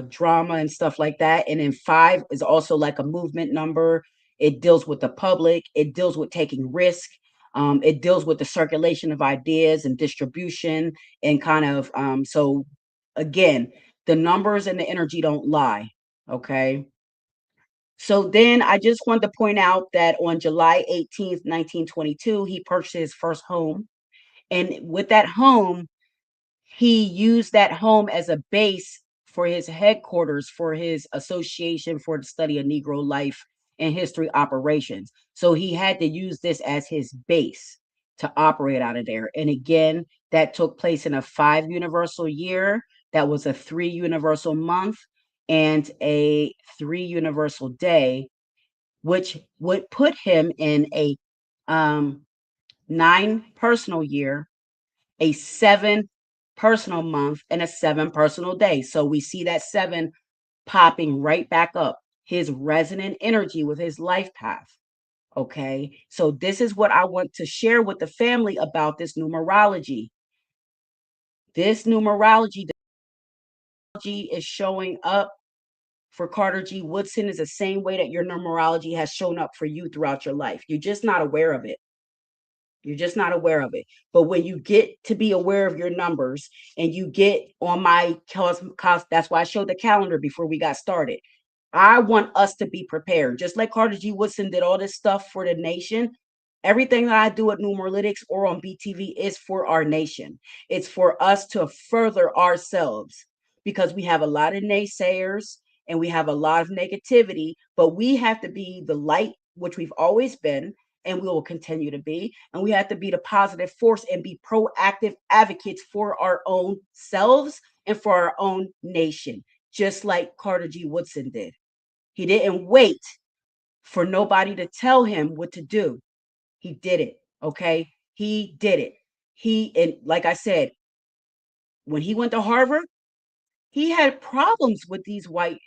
drama and stuff like that. And then 5 is also like a movement number. It deals with the public, it deals with taking risk, it deals with the circulation of ideas and distribution, and kind of so again, the numbers and the energy don't lie. Okay. So then I just wanted to point out that on July 18th, 1922, he purchased his first home. And with that home, he used that home as a base for his headquarters for his association for the study of Negro life and history operations. So he had to use this as his base to operate out of there. And again, that took place in a 5 universal year. That was a 3 universal month and a 3 universal day, which would put him in a 9 personal year, a 7 personal month, and a 7 personal day. So we see that 7 popping right back up, his resonant energy with his life path. Okay. So this is what I want to share with the family about this numerology. This numerology is showing up for Carter G. Woodson is the same way that your numerology has shown up for you throughout your life. You're just not aware of it. You're just not aware of it. But when you get to be aware of your numbers and you get on my that's why I showed the calendar before we got started. I want us to be prepared. Just like Carter G. Woodson did all this stuff for the nation, everything that I do at Numeralytics or on BTV is for our nation. It's for us to further ourselves, because we have a lot of naysayers and we have a lot of negativity, but we have to be the light, which we've always been, and we will continue to be. And we have to be the positive force and be proactive advocates for our own selves and for our own nation, just like Carter G. Woodson did. He didn't wait for nobody to tell him what to do. He did it. Okay. He did it. And like I said, when he went to Harvard, he had problems with these white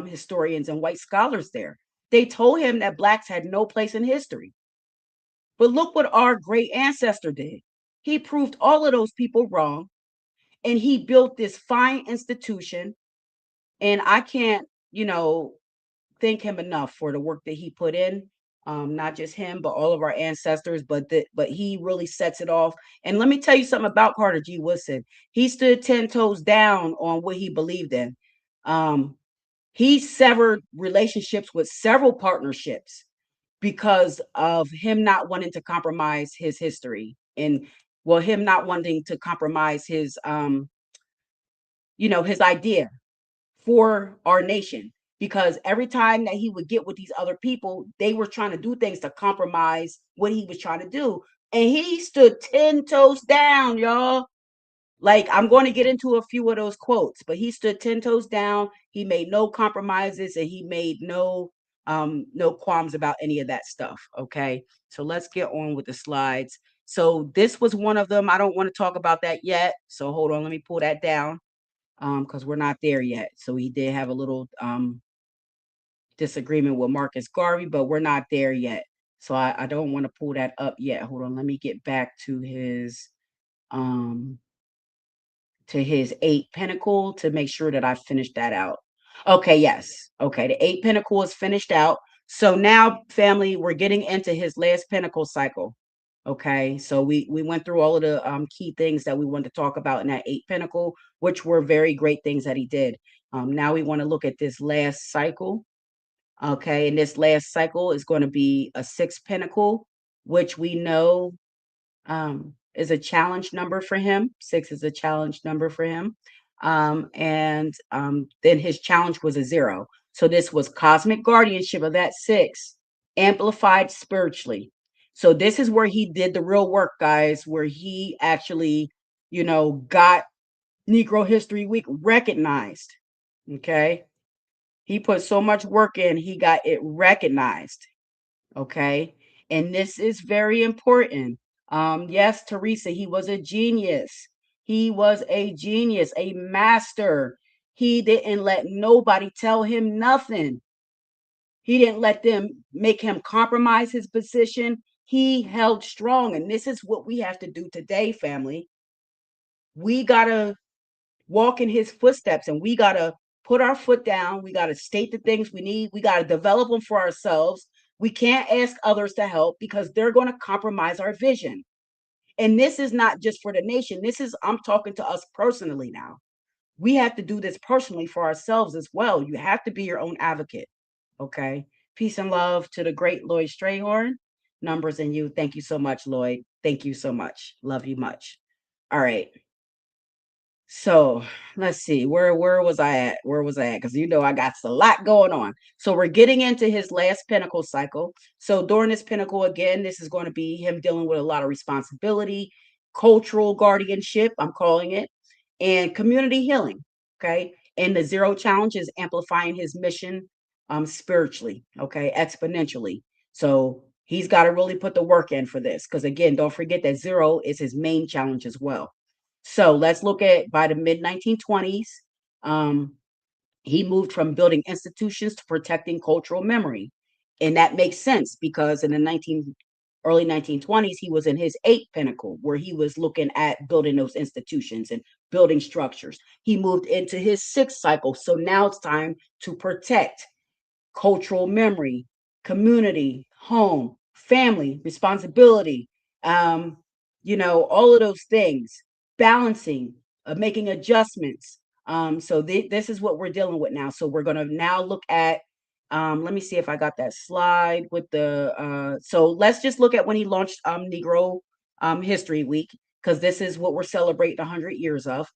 historians and white scholars there. They told him that blacks had no place in history. But look what our great ancestor did. He proved all of those people wrong, and he built this fine institution. And I can't, thank him enough for the work that he put in. Not just him, but all of our ancestors. But he really sets it off. And let me tell you something about Carter G. Woodson. He stood 10 toes down on what he believed in. He severed relationships with several partnerships because of him not wanting to compromise his history, and well, him not wanting to compromise his idea for our nation, because every time that he would get with these other people, they were trying to do things to compromise what he was trying to do, and he stood 10 toes down, y'all. Like, I'm going to get into a few of those quotes, but he stood 10 toes down. He made no compromises, and he made no qualms about any of that stuff. Okay. So let's get on with the slides. So this was one of them. I don't want to talk about that yet. So hold on, let me pull that down. Because we're not there yet. So he did have a little disagreement with Marcus Garvey, but we're not there yet. So I don't want to pull that up yet. Hold on, let me get back um to his 8 Pinnacle to make sure that I finished that out. Okay, yes. Okay, the 8 Pinnacle is finished out. So now, family, we're getting into his last Pinnacle cycle. Okay, so we went through all of the key things that we wanted to talk about in that 8 Pinnacle, which were very great things that he did. Now we want to look at this last cycle. Okay, and this last cycle is going to be a 6 Pinnacle, which we know is a challenge number for him. 6 is a challenge number for him. And then his challenge was a 0. So this was cosmic guardianship of that 6, amplified spiritually. So this is where he did the real work, guys, where he actually, got Negro History Week recognized. Okay. He put so much work in, he got it recognized. Okay. And this is very important. Yes, Teresa, he was a genius. He was a genius, a master. He didn't let nobody tell him nothing. He didn't let them make him compromise his position. He held strong. And this is what we have to do today, family. We got to walk in his footsteps and we got to put our foot down. We got to state the things we need. We got to develop them for ourselves. We can't ask others to help because they're going to compromise our vision. And this is not just for the nation. I'm talking to us personally now. We have to do this personally for ourselves as well. You have to be your own advocate. Okay. Peace and love to the great Lloyd Strayhorn. Numbers and you. Thank you so much, Lloyd. Thank you so much. Love you much. All right. So let's see, where was I at? Where was I at? Because I got a lot going on. So we're getting into his last pinnacle cycle. So during this pinnacle, again, this is going to be him dealing with a lot of responsibility, cultural guardianship, I'm calling it, and community healing. Okay. And the zero challenge is amplifying his mission spiritually, okay, exponentially. So he's got to really put the work in for this. Because again, don't forget that zero is his main challenge as well. So let's look at by the mid 1920s. Um, he moved from building institutions to protecting cultural memory. And that makes sense because in the early 1920s, he was in his eighth pinnacle where he was looking at building those institutions and building structures. He moved into his sixth cycle. So now it's time to protect cultural memory, community, home, family, responsibility, um, all of those things, balancing, making adjustments. This is what we're dealing with now. So we're going to now look at, let me see if I got that slide with so let's just look at when he launched Negro History Week, because this is what we're celebrating 100 years of.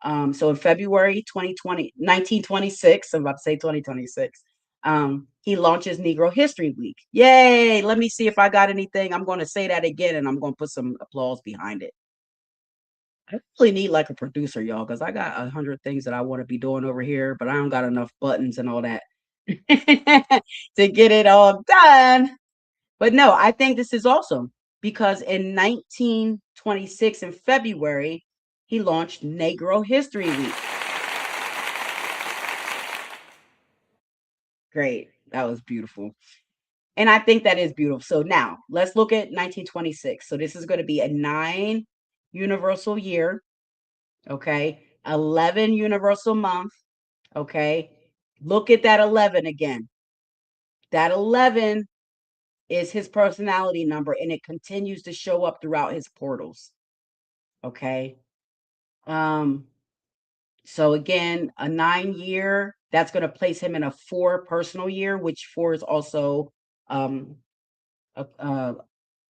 So in February 1926, I'm about to say 2026, he launches Negro History Week. Yay! Let me see if I got anything. I'm going to say that again and I'm going to put some applause behind it. I really need like a producer, y'all, because I got 100 things that I want to be doing over here, but I don't got enough buttons and all that to get it all done. But no, I think this is awesome because in 1926 in February, he launched Negro History Week. Great. That was beautiful. And I think that is beautiful. So now let's look at 1926. So this is going to be a 9 universal year. Okay. 11 universal month. Okay. Look at that 11 again. That 11 is his personality number and it continues to show up throughout his portals. Okay. Um, so again, a 9 year, that's going to place him in a 4 personal year, which 4 is also um a,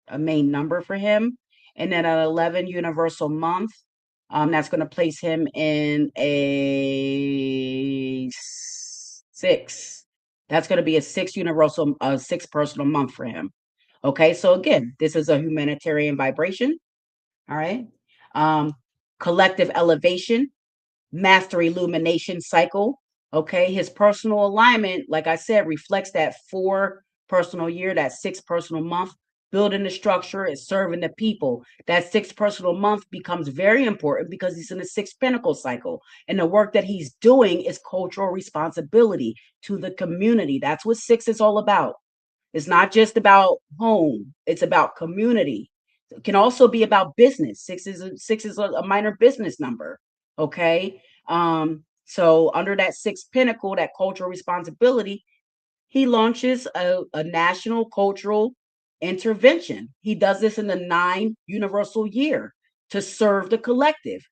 a main number for him. And then an 11 universal month, that's going to place him in a 6. That's going to be a 6 personal month for him. Okay, so again, this is a humanitarian vibration. All right. Um, collective elevation, master illumination cycle. Okay, his personal alignment, like I said, reflects that 4 personal year, that 6 personal month, building the structure is serving the people. That 6 personal month becomes very important because he's in the 6 pinnacle cycle. And the work that he's doing is cultural responsibility to the community. That's what 6 is all about. It's not just about home, it's about community. It can also be about business. Six is a minor business number. Okay. So under that 6 pinnacle, that cultural responsibility, he launches a national cultural intervention. He does this in the 9 universal year to serve the collective.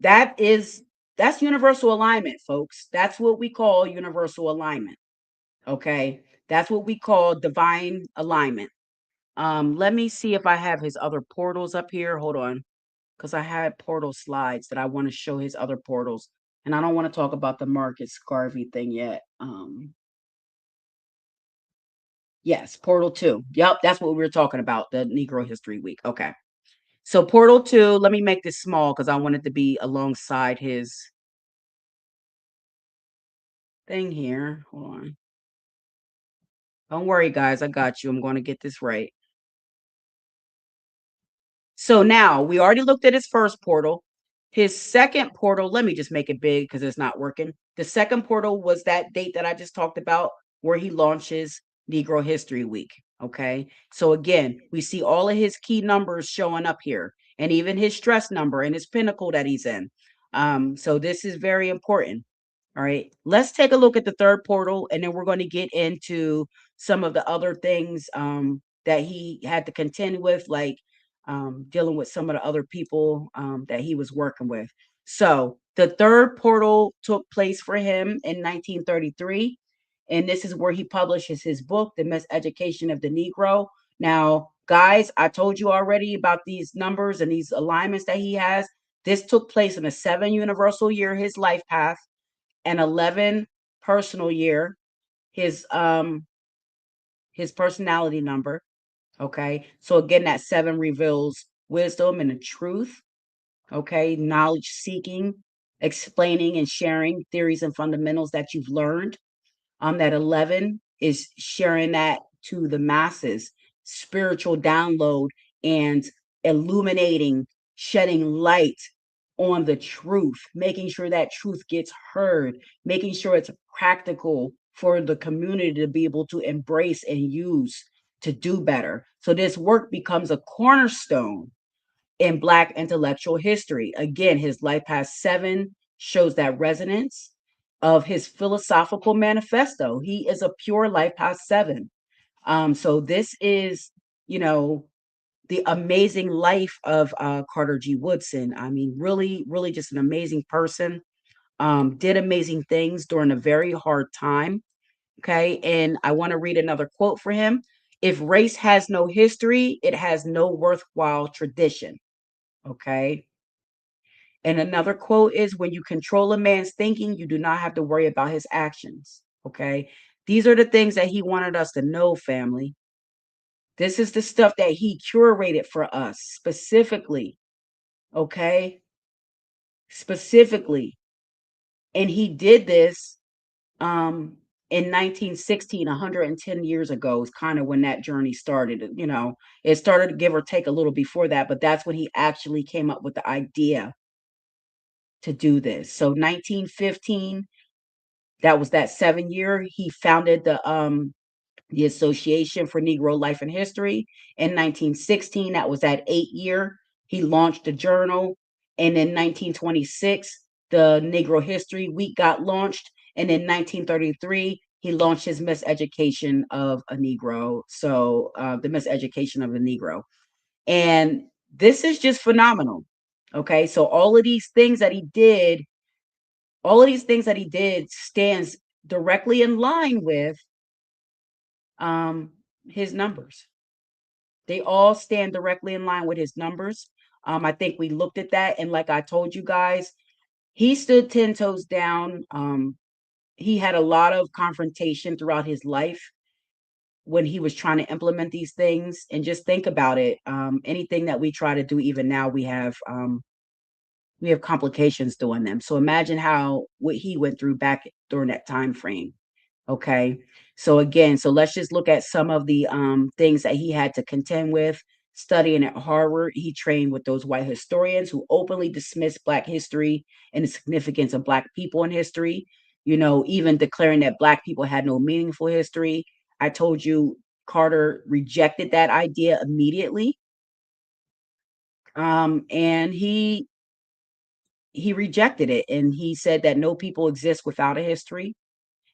That is that's universal alignment, folks. That's what we call universal alignment. Okay. That's what we call divine alignment. Let me see if I have his other portals up here. Hold on. Because I had portal slides that I want to show his other portals. And I don't want to talk about the Marcus Garvey thing yet. Yes, Portal 2. Yep, that's what we were talking about, the Negro History Week. Okay. So Portal 2, let me make this small because I want it to be alongside his thing here. Hold on. Don't worry, guys. I got you. I'm going to get this right. So now we already looked at his first portal. His second portal, let me just make it big because it's not working. The second portal was that date that I just talked about where he launches Negro History Week. Okay. So again, we see all of his key numbers showing up here and even his stress number and his pinnacle that he's in. So this is very important. All right. Let's take a look at the third portal and then we're going to get into some of the other things that he had to contend with, like dealing with some of the other people that he was working with. So the third portal took place for him in 1933. And this is where he publishes his book, The Miseducation of the Negro. Now, guys, I told you already about these numbers and these alignments that he has. This took place in a 7 universal year, his life path, and 11 personal year, his personality number. Okay. So again, that 7 reveals wisdom and the truth. Okay. Knowledge seeking, explaining and sharing theories and fundamentals that you've learned. That 11 is sharing that to the masses, spiritual download and illuminating, shedding light on the truth, making sure that truth gets heard, making sure it's practical for the community to be able to embrace and use to do better. So this work becomes a cornerstone in Black intellectual history. Again, his life past 7 shows that resonance of his philosophical manifesto. He is a pure life past 7. So this is, you know, the amazing life of Carter G. Woodson. I mean, really, really just an amazing person. Did amazing things during a very hard time. Okay. And I want to read another quote for him. If race has no history, it has no worthwhile tradition. Okay. And another quote is when you control a man's thinking, you do not have to worry about his actions. Okay. These are the things that he wanted us to know, family. This is the stuff that he curated for us specifically. Okay. Specifically. And he did this in 1916, 110 years ago, is kind of when that journey started. You know, it started to give or take a little before that, but that's when he actually came up with the idea to do this. So 1915, that was that 7 year. He founded the Association for Negro Life and History. In 1916, that was that 8 year. He launched a journal. And in 1926, the Negro History Week got launched. And in 1933, he launched his Miseducation of a Negro. So the Miseducation of the Negro. And this is just phenomenal. Okay. So all of these things that he did stands directly in line with um, his numbers. They all stand directly in line with his numbers. I think we looked at that, and like I told you guys, he stood 10 toes down. He had a lot of confrontation throughout his life when he was trying to implement these things. And just think about it. Anything that we try to do, even now, we have complications doing them. So imagine how what he went through back during that time frame. Okay. So again, so let's just look at some of the things that he had to contend with. Studying at Harvard, he trained with those white historians who openly dismissed Black history and the significance of Black people in history, you know, even declaring that Black people had no meaningful history. I told you Carter rejected that idea immediately. And he rejected it and he said that no people exist without a history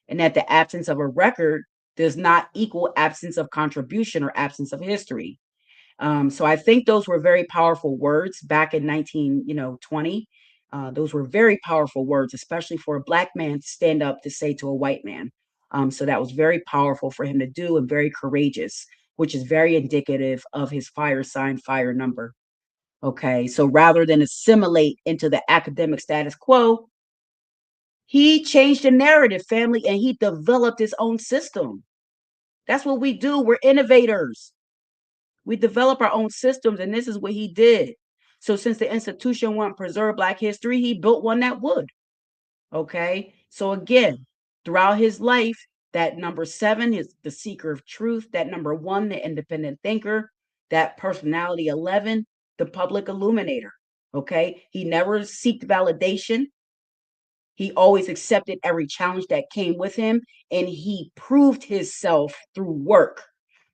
and that the absence of a record does not equal absence of contribution or absence of history. So I think those were very powerful words back in 1920. Those were very powerful words, especially for a Black man to stand up to say to a white man. So that was very powerful for him to do and very courageous, which is very indicative of his fire sign, fire number. Okay, so rather than assimilate into the academic status quo, he changed the narrative, family, and he developed his own system. That's what we do. We're innovators. We develop our own systems, and this is what he did. So, since the institution wanted to preserve Black history, he built one that would. Okay. So, again, Throughout his life, that number 7 is the seeker of truth, that number 1, the independent thinker, that personality 11, the public illuminator. Okay. He never seeked validation. He always accepted every challenge that came with him, and he proved himself through work,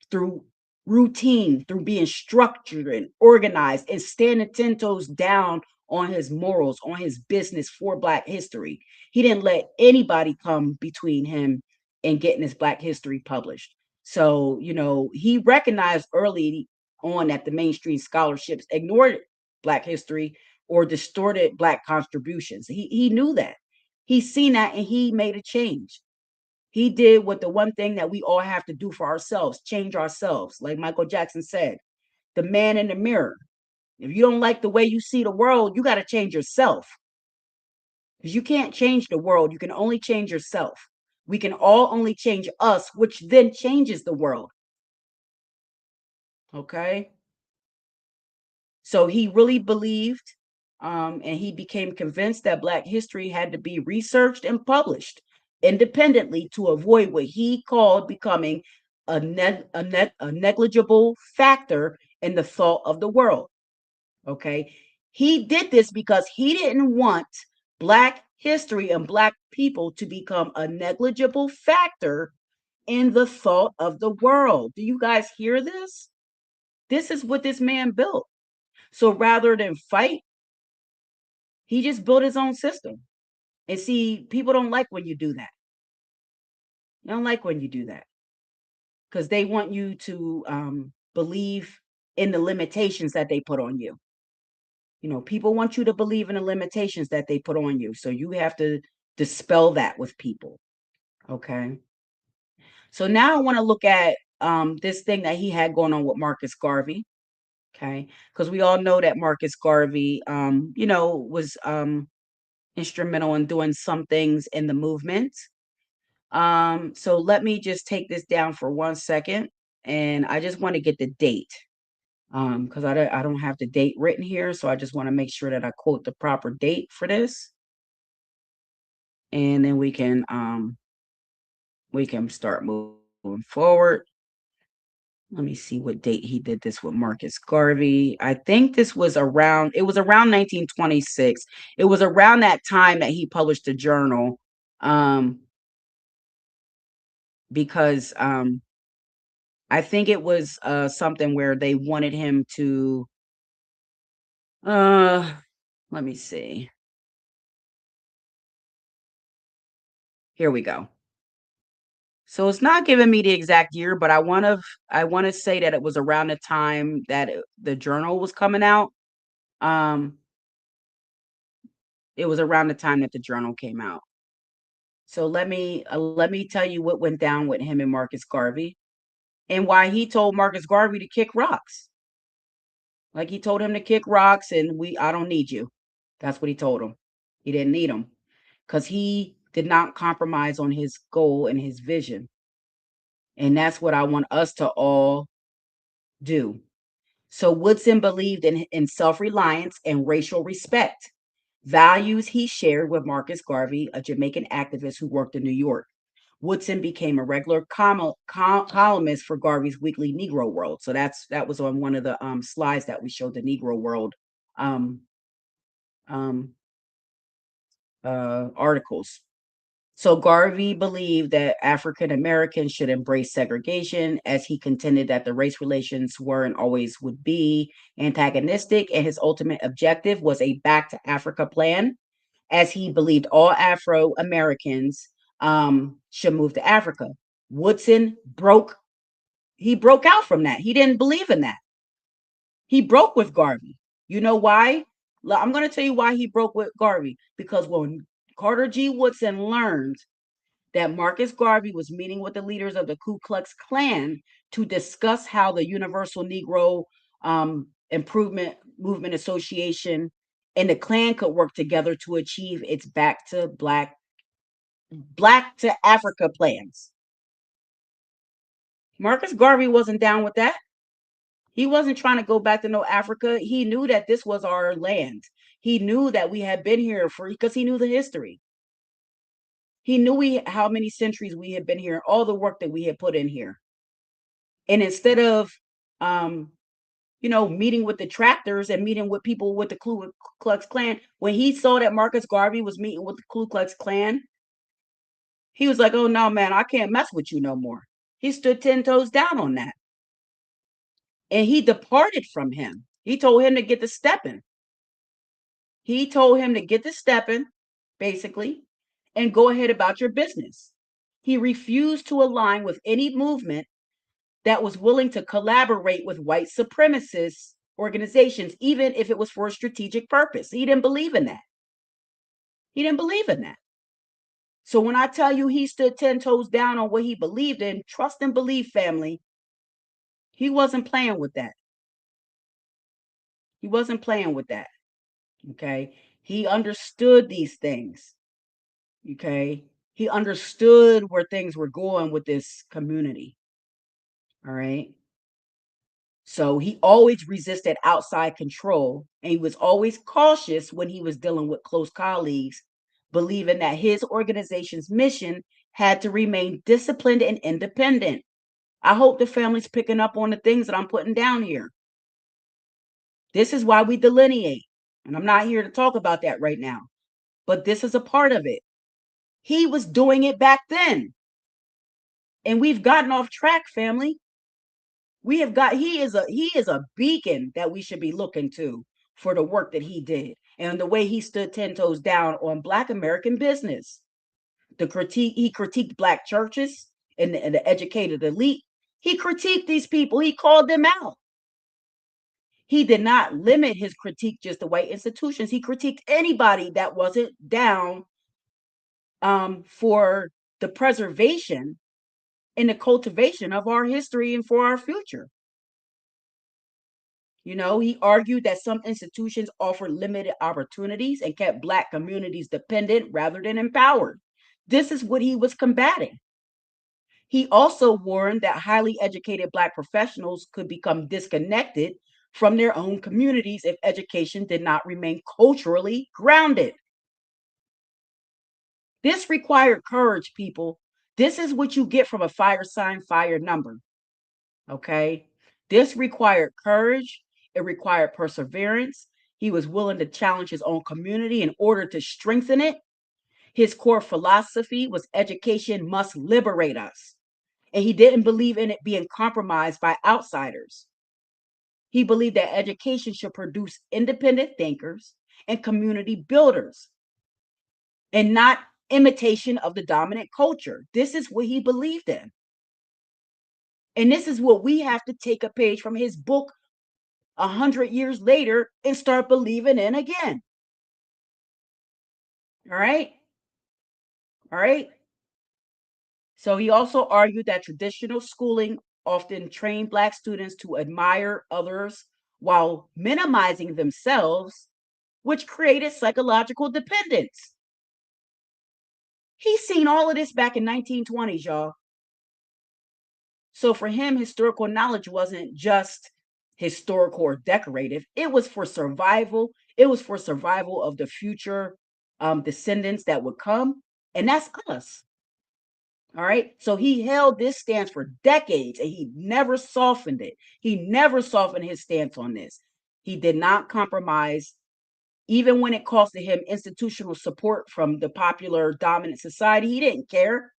through routine, through being structured and organized and standing 10 toes down on his morals, on his business for Black history. He didn't let anybody come between him and getting his Black history published. So, he recognized early on that the mainstream scholarships ignored Black history or distorted Black contributions. He knew that. He's seen that and he made a change. He did what the one thing that we all have to do for ourselves, change ourselves. Like Michael Jackson said, the man in the mirror. If you don't like the way you see the world, you got to change yourself. Because you can't change the world. You can only change yourself. We can all only change us, which then changes the world. Okay. So he really believed, and he became convinced that Black history had to be researched and published independently to avoid what he called becoming a negligible factor in the thought of the world. Okay. He did this because he didn't want Black history and Black people to become a negligible factor in the thought of the world. Do you guys hear this? This is what this man built. So rather than fight, he just built his own system. And see, people don't like when you do that. They don't like when you do that because they want you to believe in the limitations that they put on you. People want you to believe in the limitations that they put on you. So you have to dispel that with people. Okay. So now I want to look at this thing that he had going on with Marcus Garvey. Okay. Because we all know that Marcus Garvey, was instrumental in doing some things in the movement. So let me just take this down for 1 second, and I just want to get the date. Because I don't have the date written here, so I just want to make sure that I quote the proper date for this, and then we can start moving forward. Let me see what date he did this with Marcus Garvey. I think this was around, it was around 1926. It was around that time that he published a journal. Because I think it was something where they wanted him to uh let me see. Here we go. So it's not giving me the exact year, but I want to say that it was around the time that the journal was coming out. Um it was around the time that the journal came out. So let me tell you what went down with him and Marcus Garvey and why he told Marcus Garvey to kick rocks. Like he told him to kick rocks and I don't need you. That's what he told him. He didn't need him because he did not compromise on his goal and his vision. And that's what I want us to all do. So Woodson believed in self-reliance and racial respect, values he shared with Marcus Garvey, a Jamaican activist who worked in New York. Woodson became a regular columnist for Garvey's weekly Negro World. So that was on one of the slides that we showed, the Negro World um, um, articles. So Garvey believed that African Americans should embrace segregation, as he contended that the race relations were and always would be antagonistic, and his ultimate objective was a Back to Africa plan, as he believed all Afro Americans should move to Africa. Woodson broke out from that. He didn't believe in that. He broke with Garvey. You know why? I'm going to tell you why he broke with Garvey. Because when Carter G. Woodson learned that Marcus Garvey was meeting with the leaders of the Ku Klux Klan to discuss how the Universal Negro Improvement Movement Association and the Klan could work together to achieve its back to black to Africa plans. Marcus Garvey wasn't down with that. He wasn't trying to go back to no Africa. He knew that this was our land. He knew that we had been here because he knew the history. He knew how many centuries we had been here, all the work that we had put in here. And instead of, um, meeting with detractors and meeting with people with the Ku Klux Klan, when he saw that Marcus Garvey was meeting with the Ku Klux Klan, he was like, "Oh no, man, I can't mess with you no more." He stood 10 toes down on that. And he departed from him. He told him to get to stepping. He told him to get to stepping, basically, and go ahead about your business. He refused to align with any movement that was willing to collaborate with white supremacist organizations, even if it was for a strategic purpose. He didn't believe in that. He didn't believe in that. So when I tell you he stood 10 toes down on what he believed in, trust and believe, family, he wasn't playing with that. He wasn't playing with that. Okay. He understood these things. Okay. He understood where things were going with this community. All right. So he always resisted outside control, and he was always cautious when he was dealing with close colleagues, believing that his organization's mission had to remain disciplined and independent. I hope the family's picking up on the things that I'm putting down here. This is why we delineate. And I'm not here to talk about that right now, but this is a part of it. He was doing it back then. And we've gotten off track, family. He is a beacon that we should be looking to for the work that he did and the way he stood 10 toes down on Black American business. He critiqued Black churches and the educated elite. He critiqued these people. He called them out. He did not limit his critique just to white institutions. He critiqued anybody that wasn't down for the preservation and the cultivation of our history and for our future. He argued that some institutions offered limited opportunities and kept Black communities dependent rather than empowered. This is what he was combating. He also warned that highly educated Black professionals could become disconnected from their own communities if education did not remain culturally grounded. This required courage, people. This is what you get from a fire sign, fire number. Okay. This required courage. It required perseverance. He was willing to challenge his own community in order to strengthen it. His core philosophy was education must liberate us. And he didn't believe in it being compromised by outsiders. He believed that education should produce independent thinkers and community builders and not imitation of the dominant culture. This is what he believed in. And this is what we have to take a page from his book 100 years later and start believing in again. All right. All right. So he also argued that traditional schooling often trained Black students to admire others while minimizing themselves, which created psychological dependence. He's seen all of this back in 1920s, y'all. So for him, historical knowledge wasn't just historical or decorative. It was for survival. It was for survival of the future descendants that would come. And that's us. All right. So he held this stance for decades and he never softened it. He never softened his stance on this. He did not compromise, even when it costed him institutional support from the popular dominant society. He didn't care.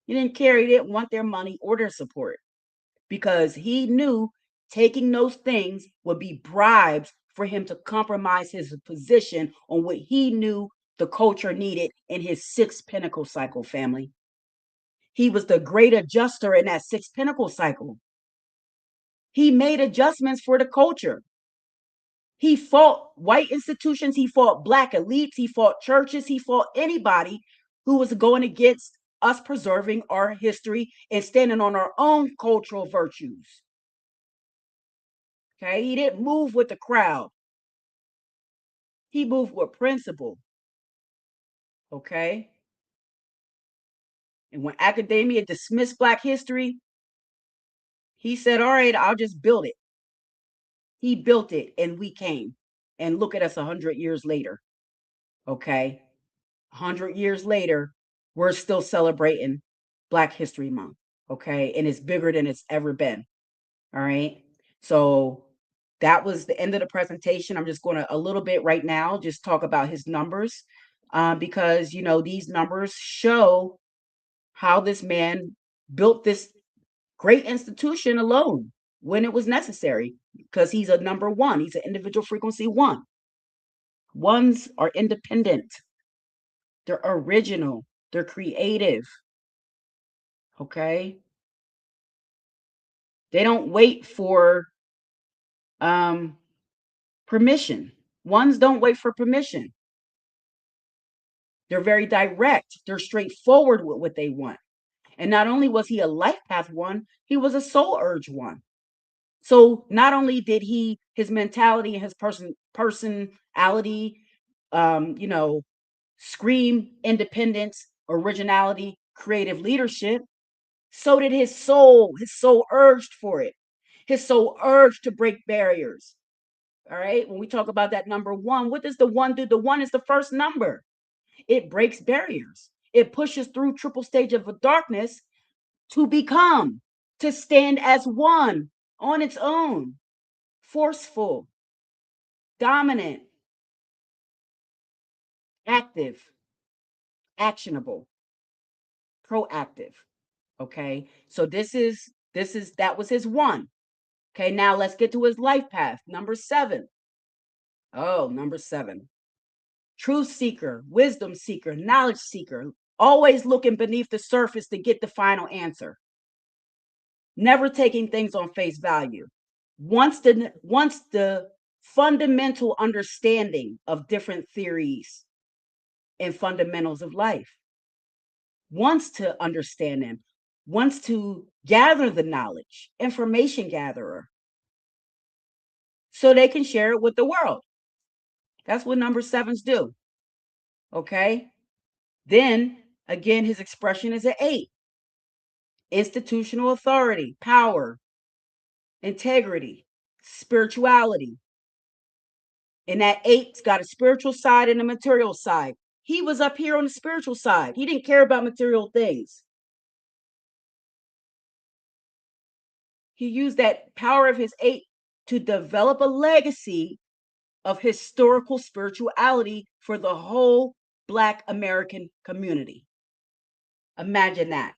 He didn't care. He didn't want their money or their support because he knew taking those things would be bribes for him to compromise his position on what he knew the culture needed in his sixth pinnacle cycle, family. He was the great adjuster in that sixth pinnacle cycle. He made adjustments for the culture. He fought white institutions, he fought Black elites, he fought churches, he fought anybody who was going against us preserving our history and standing on our own cultural virtues. Okay, he didn't move with the crowd. He moved with principle. Okay. And when academia dismissed Black history, he said, all right, I'll just build it. He built it and we came. And look at us 100 years later. Okay. 100 years later, we're still celebrating Black History Month. Okay. And it's bigger than it's ever been. All right. So that was the end of the presentation. I'm just going to a little bit right now just talk about his numbers, because, these numbers show how this man built this great institution alone when it was necessary, because he's a number one. He's an individual frequency one. Ones are independent, they're original, they're creative. Okay. They don't wait for um, permission. Ones don't wait for permission. They're very direct. They're straightforward with what they want. And not only was he a life path one, he was a soul urge one. So not only did his mentality and his personality, you know, scream independence, originality, creative leadership, so did his soul. His soul urged for it. His soul urged to break barriers. All right. When we talk about that number one, what does the one do? The one is the first number. It breaks barriers. It pushes through triple stage of darkness to become, to stand as one on its own, forceful, dominant, active, actionable, proactive. Okay. So that was his one. Okay. Now let's get to his life path. Number 7. Oh, number 7. Truth seeker, wisdom seeker, knowledge seeker, always looking beneath the surface to get the final answer. Never taking things on face value. Once the fundamental understanding of different theories and fundamentals of life, wants to understand them, wants to gather the knowledge, information gatherer, so they can share it with the world. That's what number 7s do. Okay. Then again, his expression is an 8. Institutional authority, power, integrity, spirituality. And that 8's got a spiritual side and a material side. He was up here on the spiritual side. He didn't care about material things. He used that power of his 8 to develop a legacy of historical spirituality for the whole Black American community. Imagine that.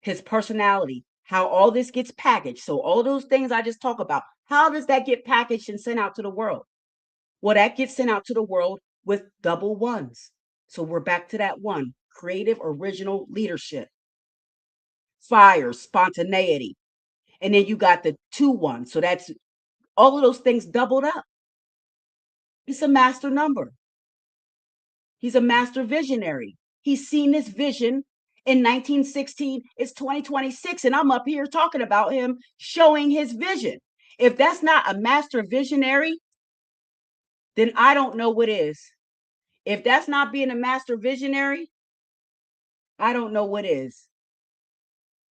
His personality, how all this gets packaged. So all those things I just talk about, how does that get packaged and sent out to the world? Well, that gets sent out to the world with double ones. So we're back to that one, creative, original leadership, fire, spontaneity. And then you got the 2-1. So that's all of those things doubled up. It's a master number. He's a master visionary. He's seen this vision in 1916. It's 2026, and I'm up here talking about him showing his vision. If that's not a master visionary, then I don't know what is. If that's not being a master visionary, I don't know what is.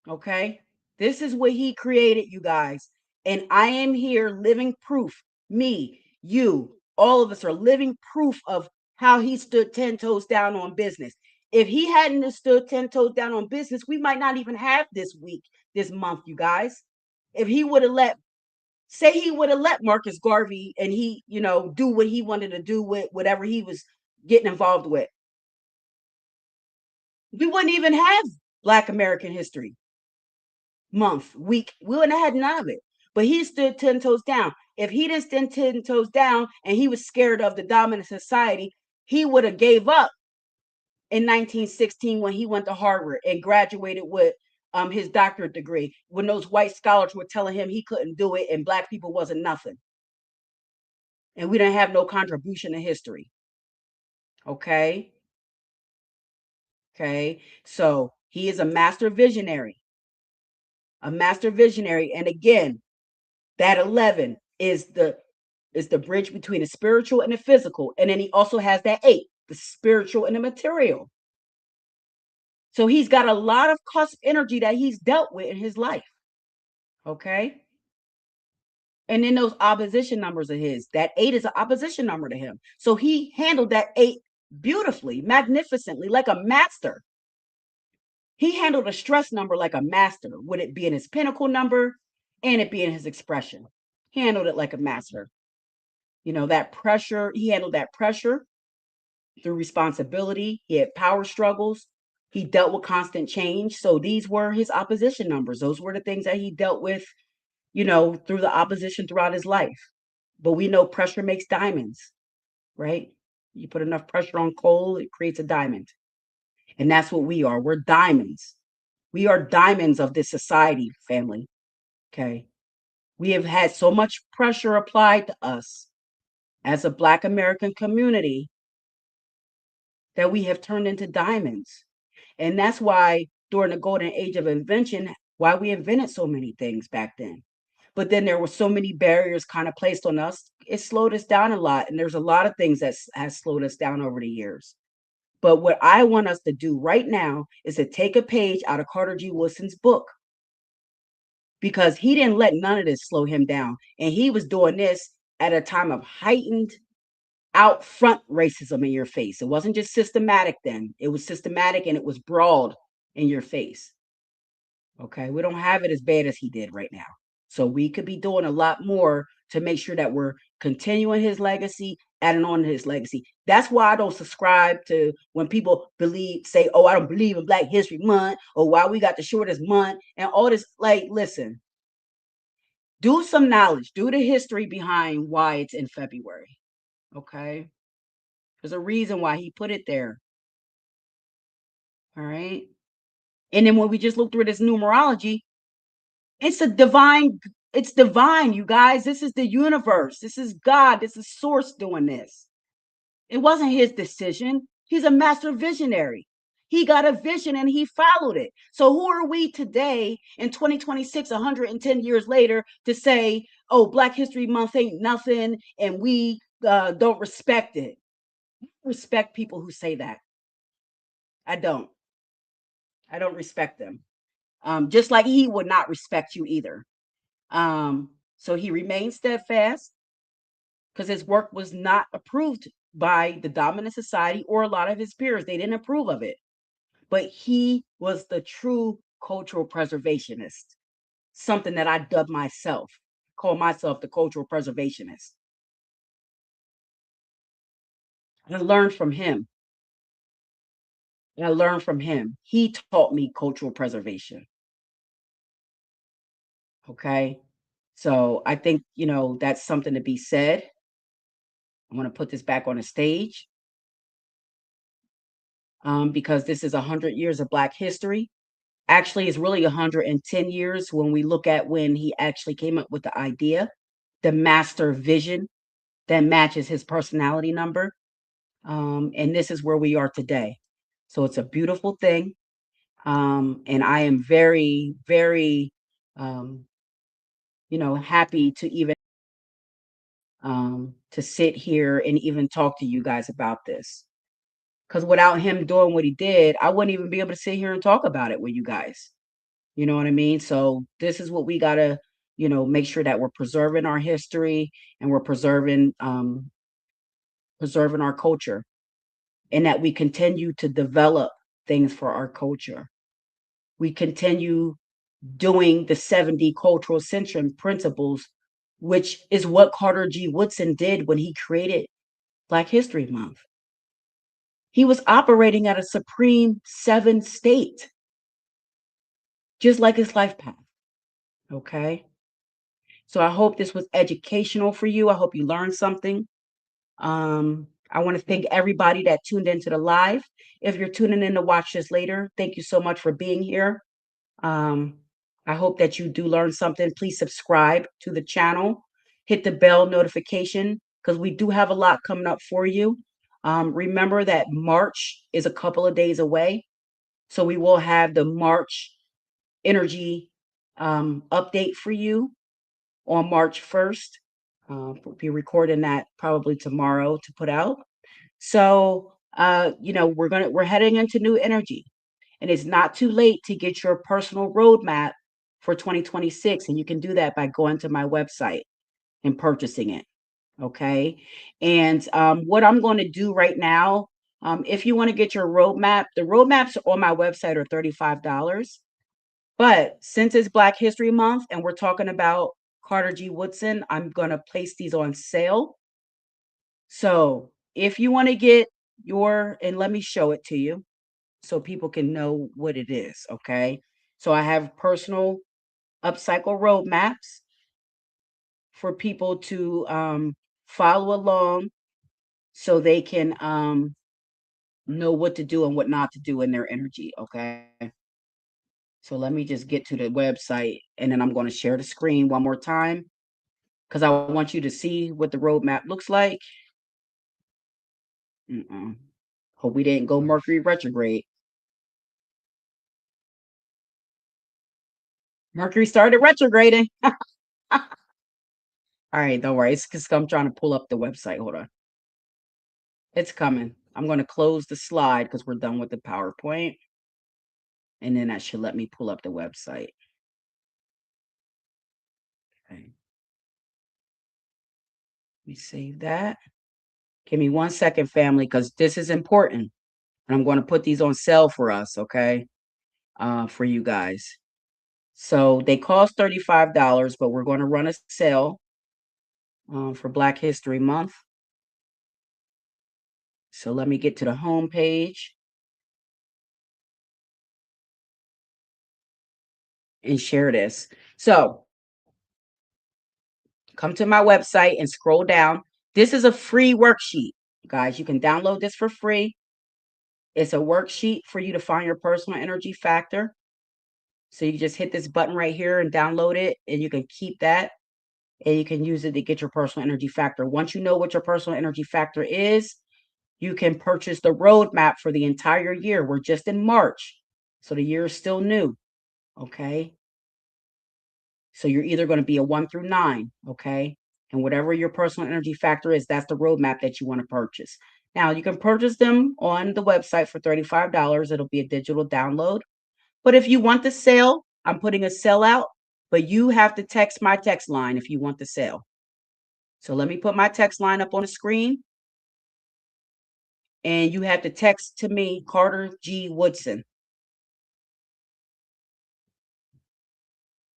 Okay? This is what he created, you guys. And I am here living proof. Me, you, all of us are living proof of how he stood 10 toes down on business. If he hadn't stood 10 toes down on business, we might not even have this week, this month, you guys. If he would have he would have let Marcus Garvey and he, do what he wanted to do with whatever he was getting involved with, we wouldn't even have Black American History Month, week. We wouldn't have had none of it. But he stood 10 toes down. If he didn't stand 10 toes down and he was scared of the dominant society, he would have gave up in 1916 when he went to Harvard and graduated with his doctorate degree, when those white scholars were telling him he couldn't do it and Black people wasn't nothing. And we didn't have no contribution to history. Okay. Okay. So he is a master visionary. A master visionary. And again, that 11 is the bridge between the spiritual and the physical. And then he also has that 8, the spiritual and the material. So he's got a lot of cusp energy that he's dealt with in his life. Okay. And then those opposition numbers of his, that 8 is an opposition number to him. So he handled that 8 beautifully, magnificently, like a master. He handled a stress number like a master, with it being his pinnacle number and it being his expression. He handled it like a master. You know, that pressure, he handled that pressure through responsibility. He had power struggles. He dealt with constant change. So these were his opposition numbers. Those were the things that he dealt with, you know, through the opposition throughout his life. But we know pressure makes diamonds, right? You put enough pressure on coal, it creates a diamond. And that's what we are. We're diamonds. We are diamonds of this society, family. Okay. We have had so much pressure applied to us as a Black American community that we have turned into diamonds. And that's why during the golden age of invention, why we invented so many things back then. But then there were so many barriers kind of placed on us. It slowed us down a lot. And there's a lot of things that has slowed us down over the years. But what I want us to do right now is to take a page out of Carter G. Woodson's book, because he didn't let none of this slow him down. And he was doing this at a time of heightened out front racism in your face. It wasn't just systematic then. It was systematic and it was broad in your face. Okay. We don't have it as bad as he did right now. So we could be doing a lot more to make sure that we're continuing his legacy, adding on to his legacy. That's why I don't subscribe to when people say, oh, I don't believe in Black History Month, or why we got the shortest month and all this. Like, listen, do some knowledge, do the history behind why it's in February. Okay. There's a reason why he put it there. All right. And then when we just look through this numerology, it's a divine, it's divine, you guys. This is the universe. This is God. This is source doing this. It wasn't his decision. He's a master visionary. He got a vision and he followed it. So who are we today in 2026, 110 years later, to say, oh, Black History Month ain't nothing and we don't respect it? Respect people who say that. I don't. I don't respect them. Just like he would not respect you either. So he remained steadfast because his work was not approved by the dominant society or a lot of his peers. They didn't approve of it. But he was the true cultural preservationist, something that I dubbed myself, call myself the cultural preservationist. And I learned from him. And I learned from him. He taught me cultural preservation. Okay. So I think, you know, that's something to be said. I want to put this back on the stage because this is 100 years of Black history. Actually, it's really 110 years when we look at when he actually came up with the idea, the master vision that matches his personality number. And this is where we are today. So it's a beautiful thing. And I am very, very, um, you know, happy to even to sit here and even talk to you guys about this. Because without him doing what he did, I wouldn't even be able to sit here and talk about it with you guys. You know what I mean? So this is what we gotta, you know, make sure that we're preserving our history and we're preserving our culture, and that we continue to develop things for our culture. We continue doing the 70 cultural centrum principles, which is what Carter G. Woodson did when he created Black History Month. He was operating at a supreme 7 state, just like his life path. Okay. So I hope this was educational for you. I hope you learned something. I want to thank everybody that tuned into the live. If you're tuning in to watch this later, thank you so much for being here. Um, I hope that you do learn something. Please subscribe to the channel, hit the bell notification because we do have a lot coming up for you. Remember that March is a couple of days away. So we will have the March energy update for you on March 1st. We'll be recording that probably tomorrow to put out. So you know, we're heading into new energy. And it's not too late to get your personal roadmap for 2026. And you can do that by going to my website and purchasing it. Okay. And what I'm going to do right now If you want to get your roadmap, the roadmaps on my website are $35. But since it's Black History Month and we're talking about Carter G. Woodson, I'm going to place these on sale. So if you want to get and let me show it to you so people can know what it is. Okay. So I have personal upcycle roadmaps for people to follow along so they can know what to do and what not to do in their energy. Okay. So let me just get to the website and then I'm going to share the screen one more time because I want you to see what the roadmap looks like. Hope we didn't go Mercury retrograde. Mercury started retrograding. All right, don't worry. It's because I'm trying to pull up the website. Hold on. It's coming. I'm going to close the slide because we're done with the PowerPoint. And then that should let me pull up the website. Okay. Let me save that. Give me 1 second, family, because this is important. And I'm going to put these on sale for us, okay? For you guys. So they cost $35, but we're going to run a sale for Black History Month. So let me get to the home page and share this. So come to my website and scroll down. This is a free worksheet, guys. You can download this for free. It's a worksheet for you to find your personal energy factor. So you just hit this button right here and download it, and you can keep that and you can use it to get your personal energy factor. Once you know what your personal energy factor is, you can purchase the roadmap for the entire year. We're just in March, so the year is still new. Okay. So you're either going to be a 1 through 9. Okay. And whatever your personal energy factor is, that's the roadmap that you want to purchase. Now, you can purchase them on the website for $35. It'll be a digital download. But if you want the sale, I'm putting a sale out, but you have to text my text line if you want the sale. So let me put my text line up on the screen. And you have to text to me, Carter G. Woodson.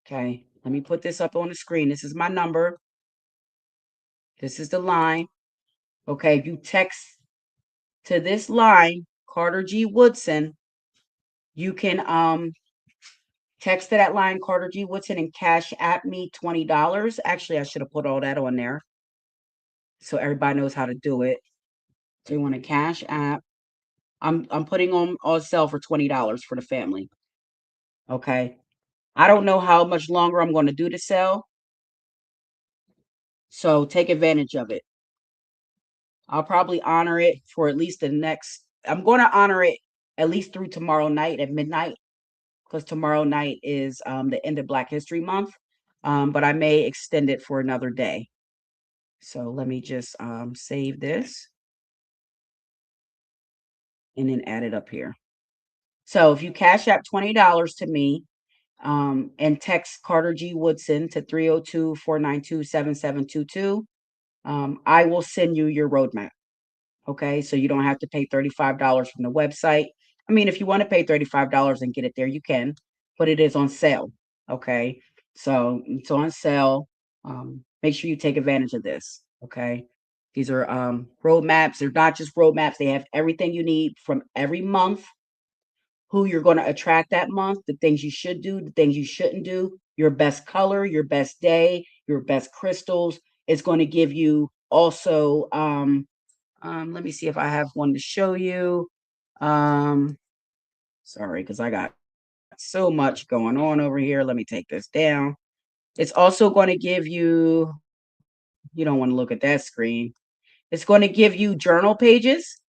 Okay. Let me put this up on the screen. This is my number. This is the line. Okay. If you text to this line, Carter G. Woodson, you can text to that line, Carter G. Woodson, and cash at me $20. Actually, I should have put all that on there so everybody knows how to do it. So you want to cash app. I'm putting on sale for $20 for the family. Okay. I don't know how much longer I'm going to do the sale, so take advantage of it. I'll probably honor it for at least I'm going to honor it at least through tomorrow night at midnight because tomorrow night is the end of Black History Month. But I may extend it for another day. So let me just save this and then add it up here. So if you cash out $20 to me and text Carter G. Woodson to 302-492-7722, I will send you your roadmap. Okay, so you don't have to pay $35 from the website. I mean, if you want to pay $35 and get it there, you can, but it is on sale. Okay, so it's on sale. Make sure you take advantage of this. Okay, these are roadmaps. They're not just roadmaps, they have everything you need from every month, who you're going to attract that month, the things you should do, the things you shouldn't do, your best color, your best day, your best crystals. It's going to give you also let me see if I have one to show you. Um, Sorry, because I got so much going on over here. Let me take this down. It's also going to give you don't want to look at that screen. It's going to give you journal pages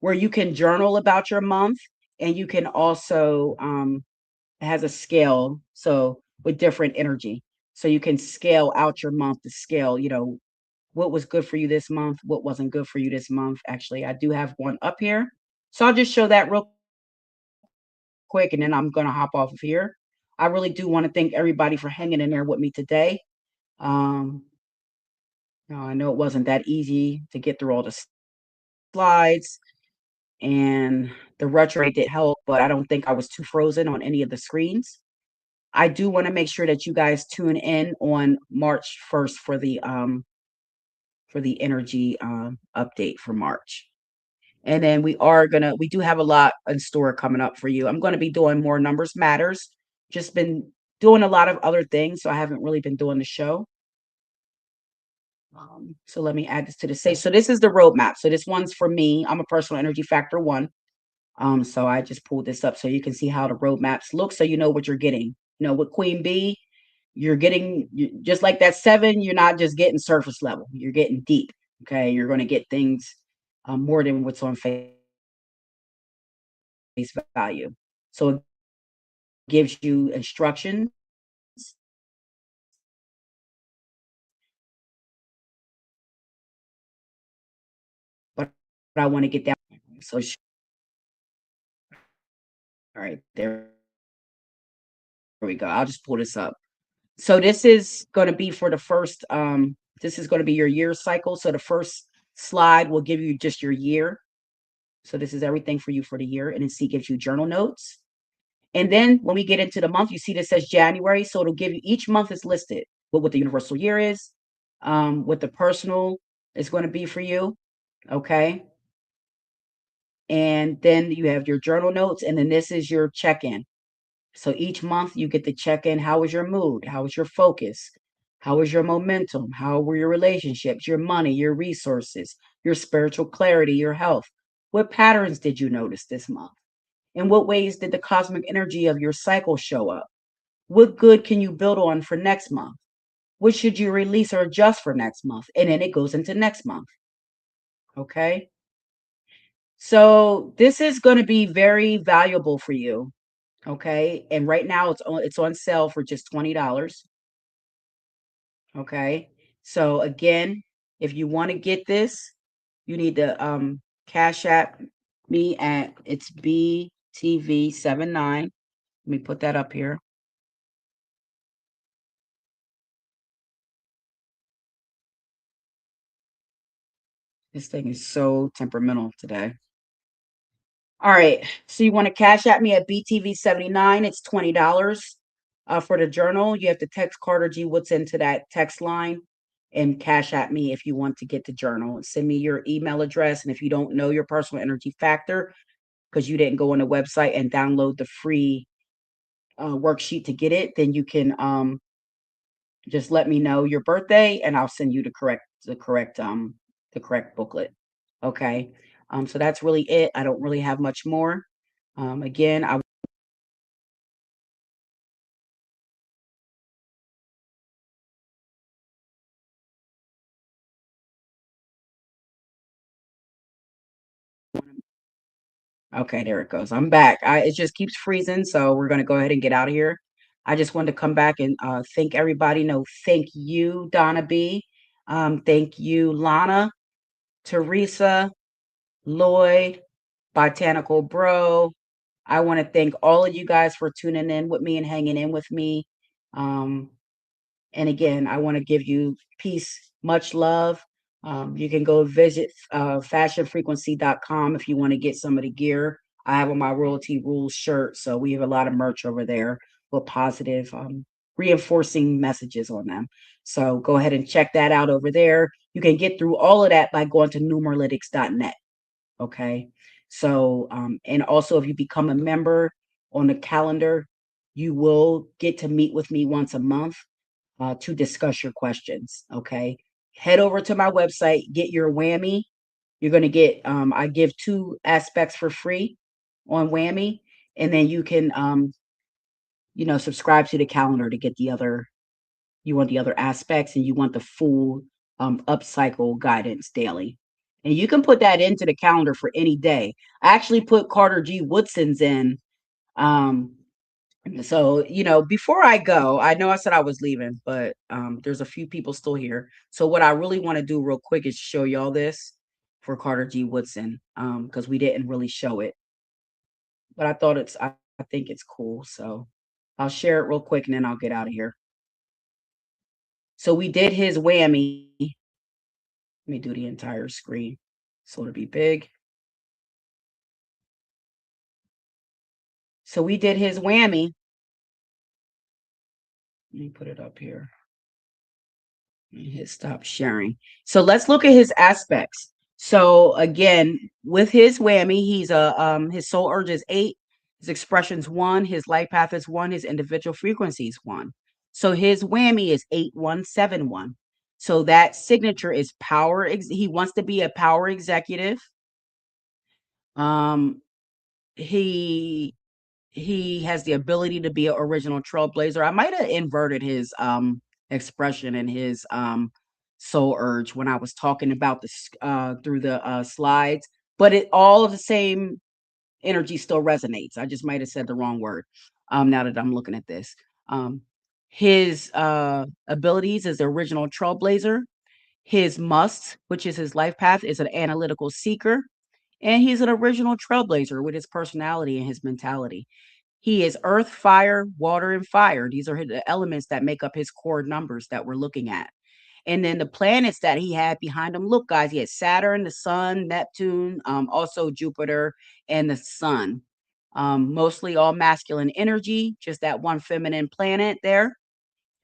where you can journal about your month, and you can also, it has a scale, so with different energy. So you can scale out your month to scale, what was good for you this month, what wasn't good for you this month. Actually, I do have one up here. So I'll just show that real quick and then I'm going to hop off of here. I really do want to thank everybody for hanging in there with me today. Um, I know it wasn't that easy to get through all the slides and the retrograde did help, but I don't think I was too frozen on any of the screens. I do want to make sure that you guys tune in on March 1st for the energy update for March. And then we do have a lot in store coming up for you. I'm going to be doing more numbers matters. Just been doing a lot of other things, so I haven't really been doing the show. So let me add this to the say. So this is the roadmap. So this one's for me. I'm a personal energy factor one. So I just pulled this up so you can see how the roadmaps look, so you know what you're getting. With Queen Bee, you're getting just like that 7. You're not just getting surface level. You're getting deep. Okay, you're going to get things more than what's on face value. So it gives you instructions, but I want to get that. So all right, there we go. I'll just pull this up. So this is going to be for the first. This is going to be your year cycle. So the first slide will give you just your year. So this is everything for you for the year, and then C gives you journal notes. And then when we get into the month, you see this says January. So it'll give you each month is listed what the universal year is, what the personal is going to be for you. Okay. And then you have your journal notes, and then this is your check-in. So each month you get the check-in. How was your mood? How was your focus? How was your momentum? How were your relationships, your money, your resources, your spiritual clarity, your health? What patterns did you notice this month? In what ways did the cosmic energy of your cycle show up? What good can you build on for next month? What should you release or adjust for next month? And then it goes into next month. Okay. So this is going to be very valuable for you. Okay. And right now it's on sale for just $20. Okay. So again, if you want to get this, you need to cash app me at it's BTV79. Let me put that up here. This thing is so temperamental today. All right. So you want to cash at me at BTV79. It's $20. For the journal, you have to text Carter G. Woodson to that text line and cash at me if you want to get the journal. Send me your email address. And if you don't know your personal energy factor, because you didn't go on the website and download the free worksheet to get it, then you can just let me know your birthday and I'll send you the correct booklet. Okay. So that's really it. I don't really have much more. Again, I okay, there it goes. I'm back. It just keeps freezing, so we're gonna go ahead and get out of here. I just wanted to come back and thank everybody. No, thank you, Donna B. Thank you, Lana, Teresa, Lloyd, Botanical Bro. I want to thank all of you guys for tuning in with me and hanging in with me. Um, And again, I want to give you peace, much love. You can go visit fashionfrequency.com if you want to get some of the gear. I have on my Royalty Rules shirt. So we have a lot of merch over there with positive, reinforcing messages on them. So go ahead and check that out over there. You can get through all of that by going to numeralytics.net. Okay. So, and also if you become a member on the calendar, you will get to meet with me once a month to discuss your questions. Okay. Head over to my website, get your whammy. You're going to get, I give 2 aspects for free on whammy. And then you can, subscribe to the calendar to get you want the other aspects and you want the full upcycle guidance daily. And you can put that into the calendar for any day. I actually put Carter G. Woodson's in um, so, before I go, I know I said I was leaving, but there's a few people still here. So, what I really want to do real quick is show y'all this for Carter G. Woodson because we didn't really show it, but I think it's cool. So, I'll share it real quick and then I'll get out of here. So, we did his whammy. Let me do the entire screen so it'll be big. So we did his whammy. Let me put it up here. Hit stop sharing. So let's look at his aspects. So again, with his whammy, he's a his soul urge is 8, his expressions 1, his life path is 1, his individual frequency is 1. So his whammy is 8171. So that signature is power. He wants to be a power executive. Um, he he has the ability to be an original trailblazer. I might have inverted his expression and his soul urge when I was talking about this through the slides, but it all of the same energy still resonates. I just might have said the wrong word now that I'm looking at this. Um his abilities as the original trailblazer, his must, which is his life path, is an analytical seeker, and he's an original trailblazer with his personality and his mentality. He is earth, fire, water, and fire. These are the elements that make up his core numbers that we're looking at. And then the planets that he had behind him. Look, guys, he had Saturn, the Sun, Neptune, also Jupiter, and the Sun. Mostly all masculine energy, just that one feminine planet there.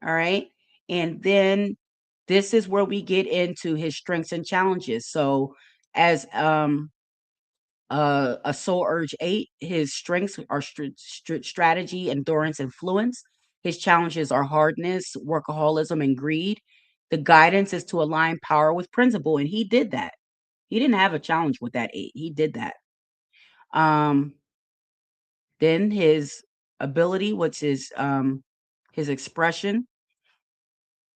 All right. And then this is where we get into his strengths and challenges. So, as a soul urge 8, his strengths are strategy, endurance, and fluence. His challenges are hardness, workaholism, and greed. The guidance is to align power with principle, and he did that. He didn't have a challenge with that 8. He did that. Um, then his ability, which is his expression.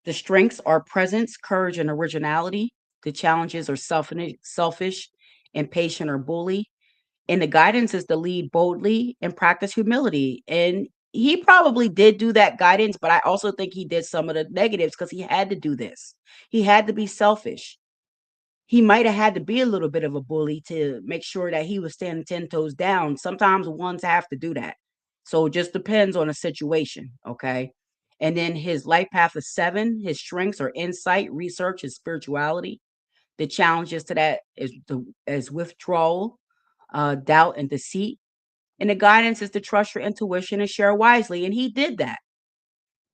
The strengths are presence, courage, and originality. The challenges are selfish, impatient, or bully. And the guidance is to lead boldly and practice humility. And he probably did do that guidance, but I also think he did some of the negatives because he had to do this. He had to be selfish. He might have had to be a little bit of a bully to make sure that he was standing 10 toes down. Sometimes ones have to do that. So it just depends on the situation. Okay. And then his life path is 7. His strengths are insight, research, and spirituality. The challenges to that is withdrawal, doubt, and deceit. And the guidance is to trust your intuition and share wisely. And he did that.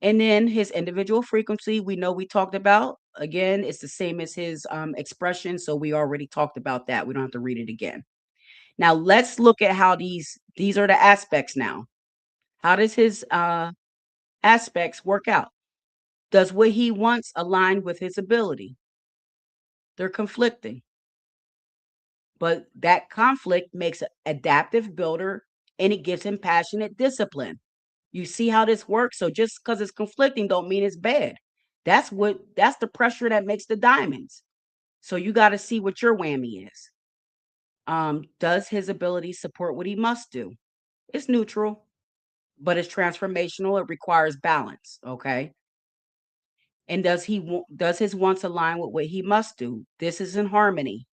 And then his individual frequency, we know we talked about. Again, it's the same as his expression. So we already talked about that. We don't have to read it again. Now let's look at how these are the aspects now. How does his aspects work out? Does what he wants align with his ability? They're conflicting. But that conflict makes an adaptive builder, and it gives him passionate discipline. You see how this works? So just because it's conflicting don't mean it's bad. That's the pressure that makes the diamonds. So you got to see what your whammy is. Does his ability support what he must do? It's neutral, but it's transformational. It requires balance. Okay. And does his wants align with what he must do? This is in harmony.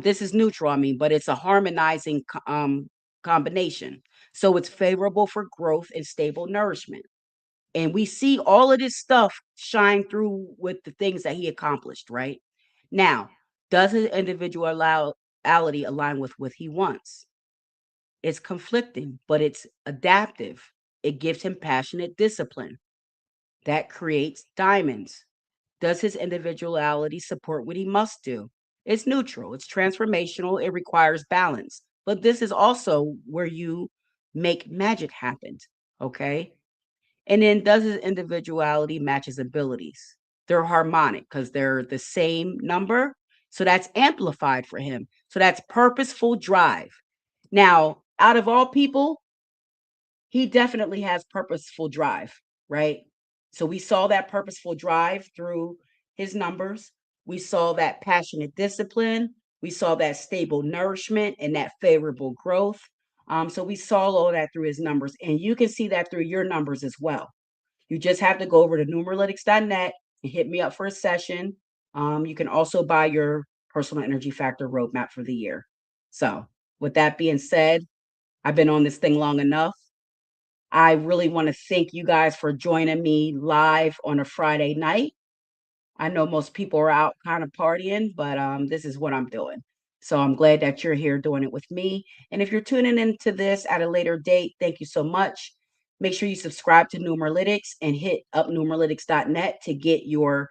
This is neutral, I mean, but it's a harmonizing combination. So it's favorable for growth and stable nourishment. And we see all of this stuff shine through with the things that he accomplished, right? Now, does his individuality align with what he wants? It's conflicting, but it's adaptive. It gives him passionate discipline that creates diamonds. Does his individuality support what he must do? It's neutral, it's transformational, it requires balance. But this is also where you make magic happen. Okay. And then does his individuality match his abilities? They're harmonic because they're the same number. So that's amplified for him. So that's purposeful drive. Now, out of all people, he definitely has purposeful drive, right? So we saw that purposeful drive through his numbers. We saw that passionate discipline. We saw that stable nourishment and that favorable growth. So we saw all that through his numbers, and you can see that through your numbers as well. You just have to go over to numeralytics.net and hit me up for a session. You can also buy your personal energy factor roadmap for the year. So, with that being said, I've been on this thing long enough. I really want to thank you guys for joining me live on a Friday night. I know most people are out kind of partying, but this is what I'm doing. So I'm glad that you're here doing it with me. And if you're tuning into this at a later date, thank you so much. Make sure you subscribe to Numeralytics and hit upnumeralytics.net to get your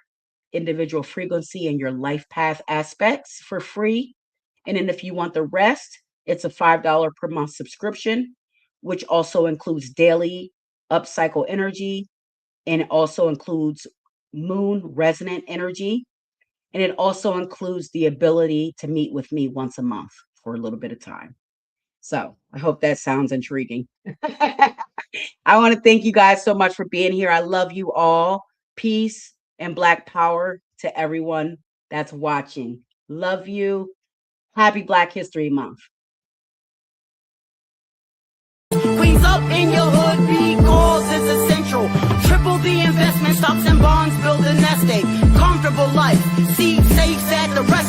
individual frequency and your life path aspects for free. And then if you want the rest, it's a $5 per month subscription, which also includes daily upcycle energy, and it also includes moon resonant energy, and it also includes the ability to meet with me once a month for a little bit of time. So I hope that sounds intriguing. I want to thank you guys so much for being here. I love you all. Peace and Black power to everyone that's watching. Love you. Happy Black History Month. Queens up in your hood because it's essential. Triple the investment, stocks and bonds, build a nest egg. Comfortable life, seed safe at the rest.